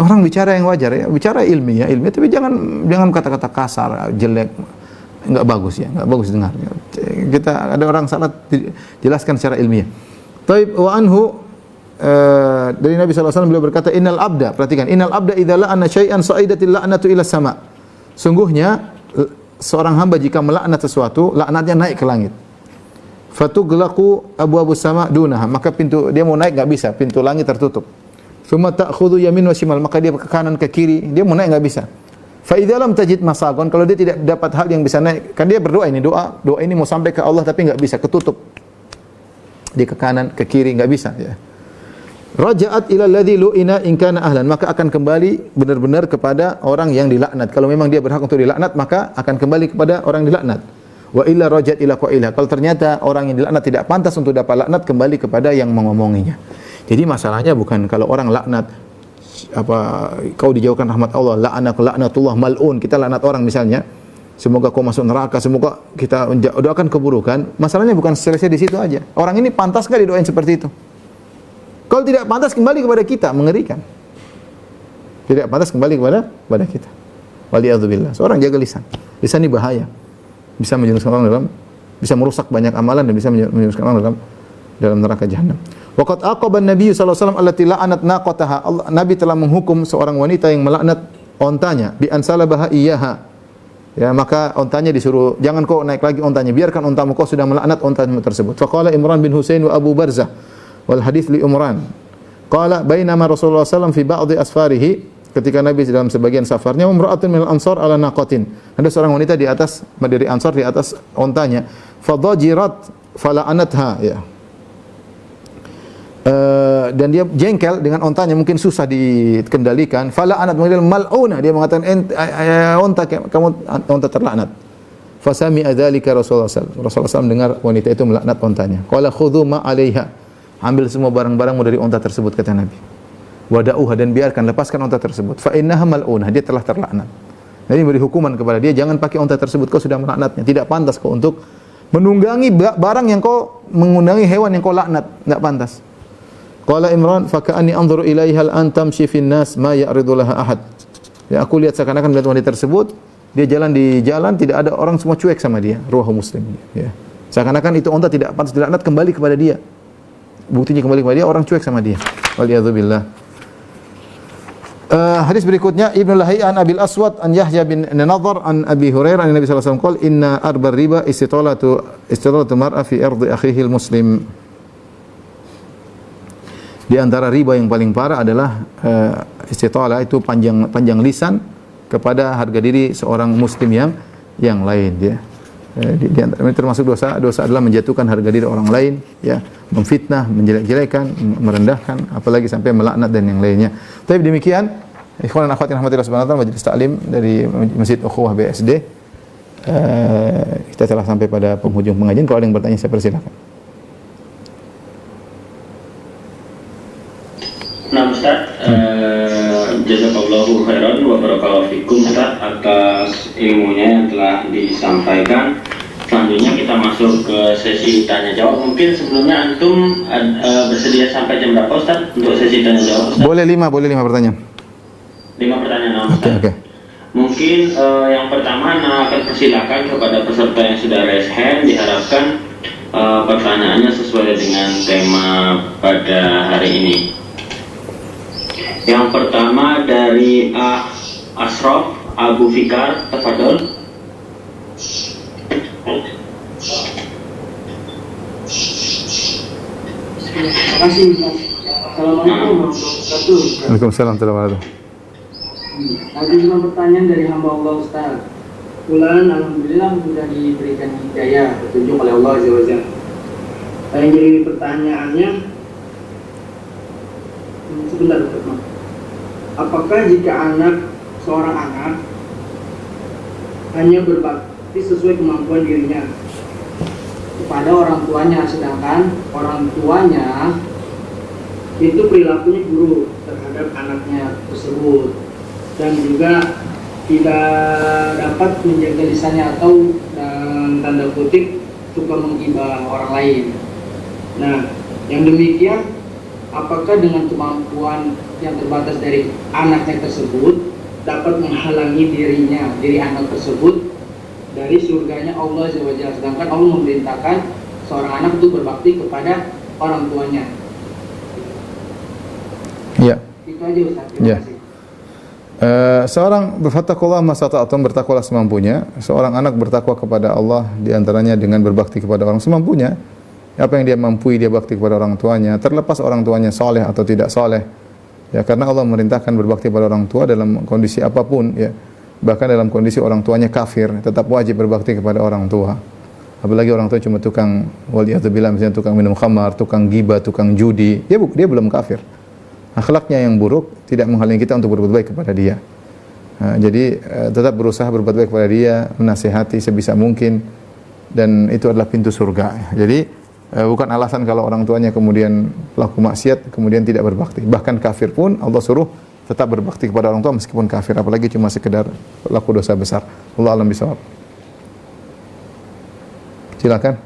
Orang bicara yang wajar, ya, bicara ilmiah, tapi jangan kata-kata kasar, jelek. Enggak bagus, ya, enggak bagus dengar. Kita ada orang salah jelaskan secara ilmiah. Taib wa anhu dari Nabi SAW beliau berkata, innal abda, perhatikan, innal abda idza la'ana syai'an sa'idatil la'natu ila sama. Sungguhnya seorang hamba jika melaknat sesuatu, laknatnya naik ke langit. Fatughlaqu abwabus sama dunaha, maka pintu dia mau naik enggak bisa, pintu langit tertutup. Tsumma ta'khudhu yamin wa shimal, maka dia ke kanan ke kiri, dia mau naik enggak bisa. Fa idza lam tajid masagon, kalau dia tidak dapat hal yang bisa naik, kan dia berdoa ini, doa ini mau sampai ke Allah tapi enggak bisa, ketutup. Dia ke kanan, ke kiri enggak bisa ya. Raja'at ila alladhi lu'ina in kana ahlan, maka akan kembali benar-benar kepada orang yang dilaknat. Kalau memang dia berhak untuk dilaknat, maka akan kembali kepada orang dilaknat. Wa illa raja'at ila qailah. Kalau ternyata orang yang dilaknat tidak pantas untuk dapat laknat, kembali kepada yang mengomonginya. Jadi masalahnya bukan kalau orang laknat kau dijauhkan rahmat Allah, laknatullah mal'un, kita laknat orang misalnya, semoga kau masuk neraka, semoga kita doakan keburukan. Masalahnya bukan selesai di situ aja. Orang ini pantas enggak didoain seperti itu? Kalau tidak pantas kembali kepada kita, mengerikan. Tidak pantas kembali kepada kita. Waliyadzubillah. Seorang jaga lisan. Lisan ini bahaya. Bisa menjerumuskan orang bisa merusak banyak amalan dan bisa menjerumuskan orang dalam neraka jahanam. Waqad aqaba an-nabiy sallallahu alaihi wasallam allati la'anat naqataha. Nabi telah menghukum seorang wanita yang melaknat ontanya bi ansalabaha iyyaha. Ya, maka ontanya disuruh jangan kau naik lagi ontanya, biarkan ontamu, kau sudah melaknat ontamu tersebut. Faqala Imran bin Husain wa Abu Barzah wal hadits li Umran. Qala bainama Rasulullah sallallahu fi ba'dhi asfarihi, ketika Nabi dalam sebagian safarnya, umra'atun minal ansar ala naqatin. Ada seorang wanita di atas, dari Ansar di atas ontanya. Fadajirat fala'anatha ya. Dan dia jengkel dengan ontanya, mungkin susah dikendalikan. Fala'anat mengenal mal'una, dia mengatakan onta kamu onta terlaknat. Fasami adzalika Rasulullah SAW dengar wanita itu melaknat ontanya. Qala khudhu ma 'alaiha. Ambil semua barang-barangmu dari onta tersebut, kata Nabi. Wada'uha, dan biarkan, lepaskan onta tersebut. Fa innaha mal'unah, dia telah terlaknat. Jadi beri hukuman kepada dia, jangan pakai onta tersebut, kau sudah melaknatnya. Tidak pantas kau untuk menunggangi barang yang kau mengundangi hewan yang kau laknat, tidak pantas. Qala Imran, fa ka'anni anzuru ilaiha al tamshi fin nas ma ya'ridu laha ahad. Ya, aku lihat seakan-akan melihat wanita tersebut, dia jalan di jalan, tidak ada orang, semua cuek sama dia. Ruwahu Muslim. Ya. Seakan-akan itu onta tidak pantas dilaknat, kembali kepada dia. Buktinya kembali kepada dia, orang cuek sama dia. Waliyadzubillah. Hadis berikutnya, Ibnu Lahai an Abil Aswad an Yahya bin Nadhr an Abi Hurairah an Nabi sallallahu alaihi wasallam qala inna arbar riba istitolatu mar'a fi ardi akhihi muslim. Di antara riba yang paling parah adalah istitolah, itu panjang lisan kepada harga diri seorang muslim yang lain ya. Di antara ini termasuk dosa adalah menjatuhkan harga diri orang lain ya, memfitnah, menjelek-jelekan, merendahkan, apalagi sampai melaknat dan yang lainnya. Tapi demikian, ikhwan dan akhwat yang rahmatillah subhanahu wa ta'ala, majelis taklim dari Masjid Ukhuwah BSD, kita telah sampai pada penghujung pengajian. Kalau ada yang bertanya, saya persilakan. Nah Ustaz, jazakallahu khairan wa barakallahu fikum Ustaz atas ilmunya yang telah disampaikan. Selanjutnya kita masuk ke sesi tanya jawab. Mungkin sebelumnya antum bersedia sampai jam berapa Ustaz untuk sesi tanya jawab Ustaz? Boleh 5 pertanyaan. 5 pertanyaan Ustaz. Okay. Mungkin yang pertama akan persilakan kepada peserta yang sudah raise hand, diharapkan pertanyaannya sesuai dengan tema pada hari ini. Yang pertama dari Ashraf Abu Fikar, tafadhol. Terima kasih. Assalamualaikum warahmatullahi wabarakatuh. Waalaikumsalam warahmatullahi wabarakatuh. Ada juga pertanyaan dari hamba Allah Ustaz. Bulan alhamdulillah sudah diberikan hidayah, petunjuk oleh Allah Azza wa Jalla. Yang jadi pertanyaannya, sebentar Ustaz. Apakah jika seorang anak hanya berbakti sesuai kemampuan dirinya kepada orang tuanya, sedangkan orang tuanya itu perilakunya buruk terhadap anaknya tersebut dan juga tidak dapat menjaga lisannya atau dalam tanda kutip suka menghibah orang lain. Nah, yang demikian apakah dengan kemampuan yang terbatas dari anaknya tersebut dapat menghalangi diri anak tersebut dari surganya Allah Azza wa Jalla, sedangkan Allah memerintahkan seorang anak itu berbakti kepada orang tuanya. Itu aja Ustaz. Terima Ya. kasih. Seorang bertakwalah masata'tum, bertakwalah semampunya. Seorang anak bertakwa kepada Allah diantaranya dengan berbakti kepada orang semampunya. Apa yang dia mampu dia bakti kepada orang tuanya, terlepas orang tuanya soleh atau tidak soleh. Ya, karena Allah memerintahkan berbakti kepada orang tua dalam kondisi apapun. Ya, bahkan dalam kondisi orang tuanya kafir, tetap wajib berbakti kepada orang tua. Apalagi orang tua cuma tukang waliyatubillah, misalnya tukang minum khamar, tukang ghibah, tukang judi, dia belum kafir. Akhlaknya yang buruk tidak menghalangi kita untuk berbuat baik kepada dia. Jadi tetap berusaha berbuat baik kepada dia, menasihati sebisa mungkin, dan itu adalah pintu surga. Jadi bukan alasan kalau orang tuanya kemudian pelaku maksiat kemudian tidak berbakti. Bahkan kafir pun Allah suruh tetap berbakti kepada orang tua meskipun kafir, apalagi cuma sekedar pelaku dosa besar. Allah alam bisawab. Silakan.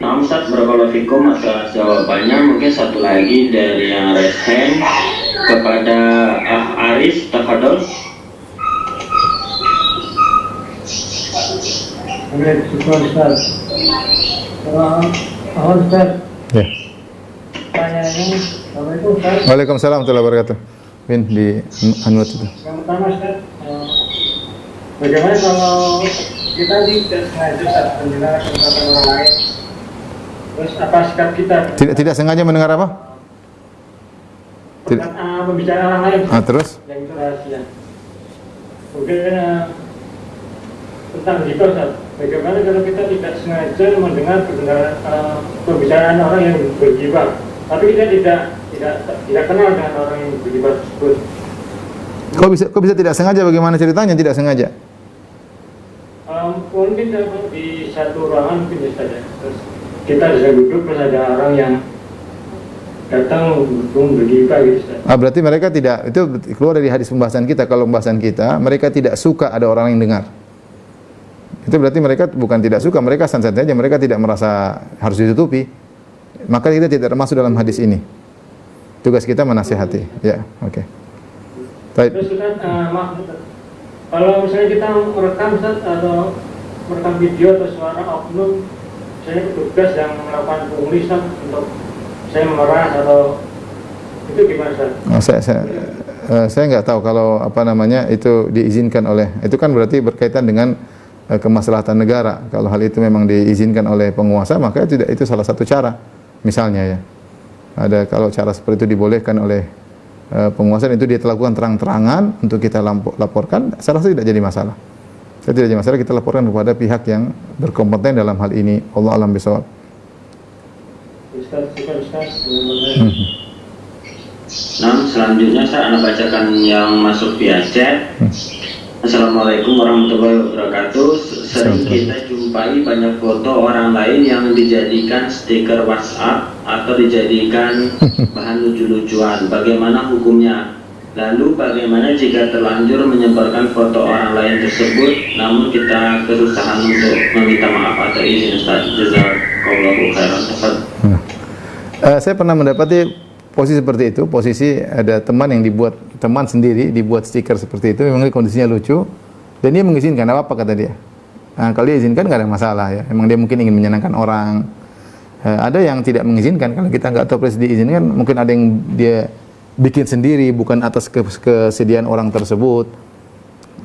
Nah, Ustaz, barakallahu fikum atas jawabannya. Mungkin satu lagi dari yang raise hand kepada Aris, tafadhol. Ustaz. Ustaz. Ya. Pertanyaannya, Assalamualaikum Ustaz. Waalaikumsalam warahmatullahi wabarakatuh. Bin di Anwar itu. Yang pertama Ustaz, bagaimana kalau kita tidak sengaja Ustaz mendengar perkataan orang lain, terus apa sikap kita? Tidak sengaja mendengar apa? Tidak. Pembicaraan orang lain. Terus? Yang itu rahasia. Mungkin tentang gitu Ustaz. Bagaimana kalau kita tidak sengaja mendengar pembicaraan orang yang bergibah, tapi kita tidak kenal dengan orang yang bergibah tersebut. Kok bisa tidak sengaja? Bagaimana ceritanya tidak sengaja? Mungkin di satu ruangan mungkin saja. Terus kita bisa duduk, terus ada orang yang datang bergibah gitu. Berarti mereka tidak, itu keluar dari hadis pembahasan kita. Kalau pembahasan kita, mereka tidak suka ada orang yang dengar. Itu berarti mereka bukan tidak suka, mereka santai-santai aja, mereka tidak merasa harus ditutupi. Maka kita tidak termasuk dalam hadis ini. Tugas kita menasihati. Ya, oke. Baik. Terus Ustaz, maaf Ustaz. Kalau misalnya kita merekam Ustaz, atau merekam video atau suara oknum, saya petugas yang melakukan penulisan untuk saya memeras atau itu gimana Ustaz? Saya nggak tahu kalau apa namanya itu diizinkan oleh, itu kan berarti berkaitan dengan kemaslahatan negara. Kalau hal itu memang diizinkan oleh penguasa, maka itu salah satu cara. Misalnya ya, ada kalau cara seperti itu dibolehkan oleh penguasa dan itu dia lakukan terang-terangan untuk kita laporkan, saya rasa tidak jadi masalah. Tidak jadi masalah kita laporkan kepada pihak yang berkompeten dalam hal ini. Allah alam bisawab. Nah, selanjutnya saya akan bacakan yang masuk via chat. Assalamualaikum warahmatullahi wabarakatuh. Sering kita jumpai banyak foto orang lain yang dijadikan stiker WhatsApp atau dijadikan bahan lucu-lucuan. Bagaimana hukumnya? Lalu bagaimana jika terlanjur menyebarkan foto orang lain tersebut, namun kita kesusahan untuk meminta maaf atau izin Ustaz? Jazakallahu khairan. Saya pernah mendapati posisi seperti itu, posisi ada teman yang dibuat, teman sendiri dibuat stiker seperti itu, memang kondisinya lucu dan dia mengizinkan, apa kata dia. Kalau dia izinkan nggak ada masalah ya, memang dia mungkin ingin menyenangkan orang. Ada yang tidak mengizinkan, kalau kita nggak tahu persis diizinkan, mungkin ada yang dia bikin sendiri bukan atas kesediaan orang tersebut.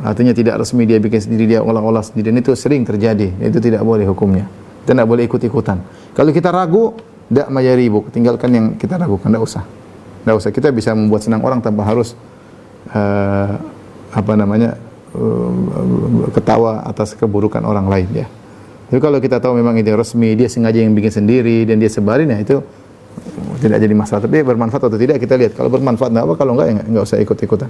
Artinya tidak resmi, dia bikin sendiri, dia olah-olah sendiri, dan itu sering terjadi. Itu tidak boleh hukumnya. Kita tidak boleh ikut-ikutan. Kalau kita ragu, tidak majaribu, tinggalkan yang kita ragukan, tidak usah. Tidak usah. Kita bisa membuat senang orang tanpa harus ketawa atas keburukan orang lain ya. Jadi kalau kita tahu memang itu resmi, dia sengaja yang bikin sendiri dan dia sebarin, ya itu tidak jadi masalah. Tapi bermanfaat atau tidak kita lihat. Kalau bermanfaat enggak apa, kalau enggak ya enggak usah ikut-ikutan.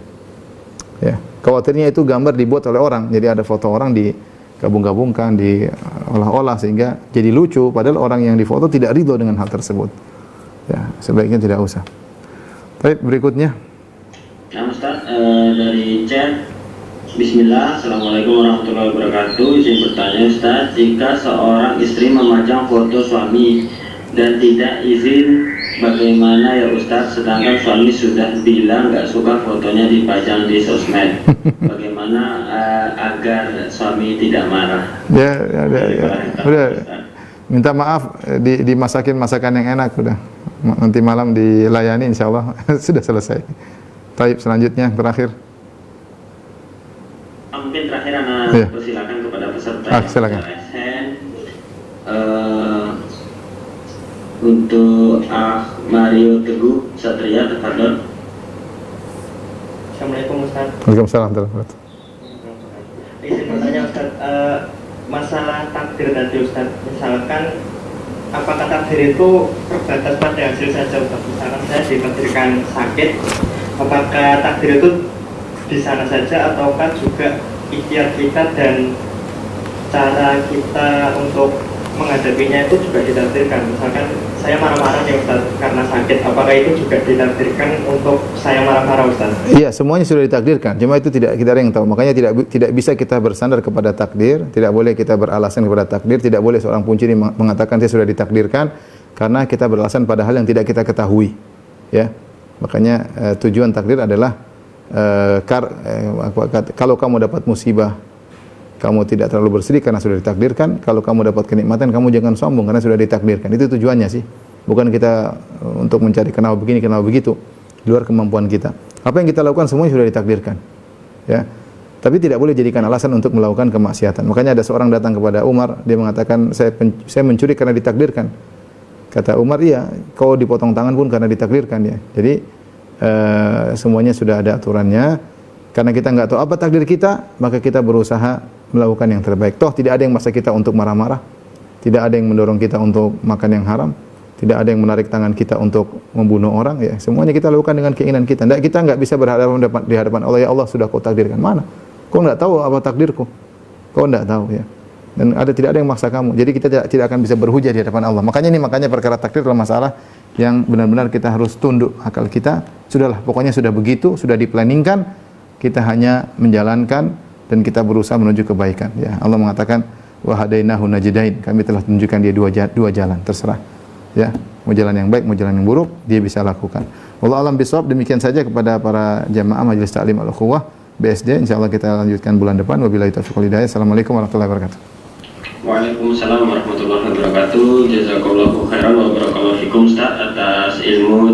Ya, khawatirnya itu gambar dibuat oleh orang, jadi ada foto orang digabung-gabungkan, diolah-olah sehingga jadi lucu, padahal orang yang difoto tidak ridho dengan hal tersebut. Ya, sebaiknya tidak usah. Baik, berikutnya. Nah, Ustaz, dari chat. Bismillah, Assalamualaikum warahmatullahi wabarakatuh. Izin bertanya Ustaz, jika seorang istri memajang foto suami dan tidak izin, bagaimana ya Ustaz, sedangkan suami sudah bilang nggak suka fotonya dipajang di sosmed? Bagaimana agar suami tidak marah? Ya. Udah, minta maaf, dimasakin masakan yang enak, udah. Nanti malam dilayani, insya Allah sudah selesai. Taib, selanjutnya terakhir. Mungkin terakhir anak Iya. persilakan kepada peserta Silakan. ASN untuk Mario Teguh Satria Tafadhol. Assalamualaikum Ustaz. Waalaikumsalam warahmatullahi wabarakatuh. Izin bertanya Ustaz, masalah takdir tadi Ustaz, misalkan apakah takdir itu terbatas pada hasil saja Ustaz? Misalkan saya ditakdirkan sakit, apakah takdir itu di sana saja ataukah juga ikhtiar kita dan cara kita untuk menghadapinya itu juga ditakdirkan? Misalkan saya marah-marah nih Ustaz karena sakit, apakah itu juga ditakdirkan untuk saya marah-marah Ustaz? Iya, semuanya sudah ditakdirkan. Cuma itu tidak kita ada yang tahu. Makanya tidak bisa kita bersandar kepada takdir, tidak boleh kita beralasan kepada takdir, tidak boleh seorang punciri mengatakan saya sudah ditakdirkan karena kita beralasan pada hal yang tidak kita ketahui. Ya. Makanya tujuan takdir adalah kalau kamu dapat musibah, kamu tidak terlalu bersedih karena sudah ditakdirkan. Kalau kamu dapat kenikmatan, kamu jangan sombong karena sudah ditakdirkan. Itu tujuannya sih. Bukan kita untuk mencari kenapa begini, kenapa begitu. Di luar kemampuan kita. Apa yang kita lakukan semuanya sudah ditakdirkan. Ya. Tapi tidak boleh jadikan alasan untuk melakukan kemaksiatan. Makanya ada seorang datang kepada Umar, dia mengatakan saya mencuri karena ditakdirkan. Kata Umar, iya, kau dipotong tangan pun karena ditakdirkan ya. Jadi semuanya sudah ada aturannya. Karena kita nggak tahu apa takdir kita, maka kita berusaha melakukan yang terbaik. Toh tidak ada yang memaksa kita untuk marah-marah, tidak ada yang mendorong kita untuk makan yang haram, tidak ada yang menarik tangan kita untuk membunuh orang. Ya, semuanya kita lakukan dengan keinginan kita. Kita nggak bisa berhadapan di hadapan Allah, ya Allah sudah kau takdirkan. Mana? Kau nggak tahu apa takdirku? Kau nggak tahu ya. Dan tidak ada yang memaksa kamu. Jadi kita tidak akan bisa berhujah di hadapan Allah. Makanya perkara takdir adalah masalah yang benar-benar kita harus tunduk akal kita. Sudahlah, pokoknya sudah begitu, sudah diplanningkan. Kita hanya menjalankan dan kita berusaha menuju kebaikan. Ya, Allah mengatakan wa hadainahu najdain. Kami telah tunjukkan dia dua jalan, terserah. Ya, mau jalan yang baik, mau jalan yang buruk, dia bisa lakukan. Wallahu a'lam bishawab. Demikian saja kepada para jamaah Majelis Ta'lim Al-Ukhuwah BSD. Insyaallah kita lanjutkan bulan depan. Wabillahi taufiq wal hidayah. Assalamualaikum warahmatullahi wabarakatuh. Waalaikumsalam warahmatullahi wabarakatuh. Jazakallahu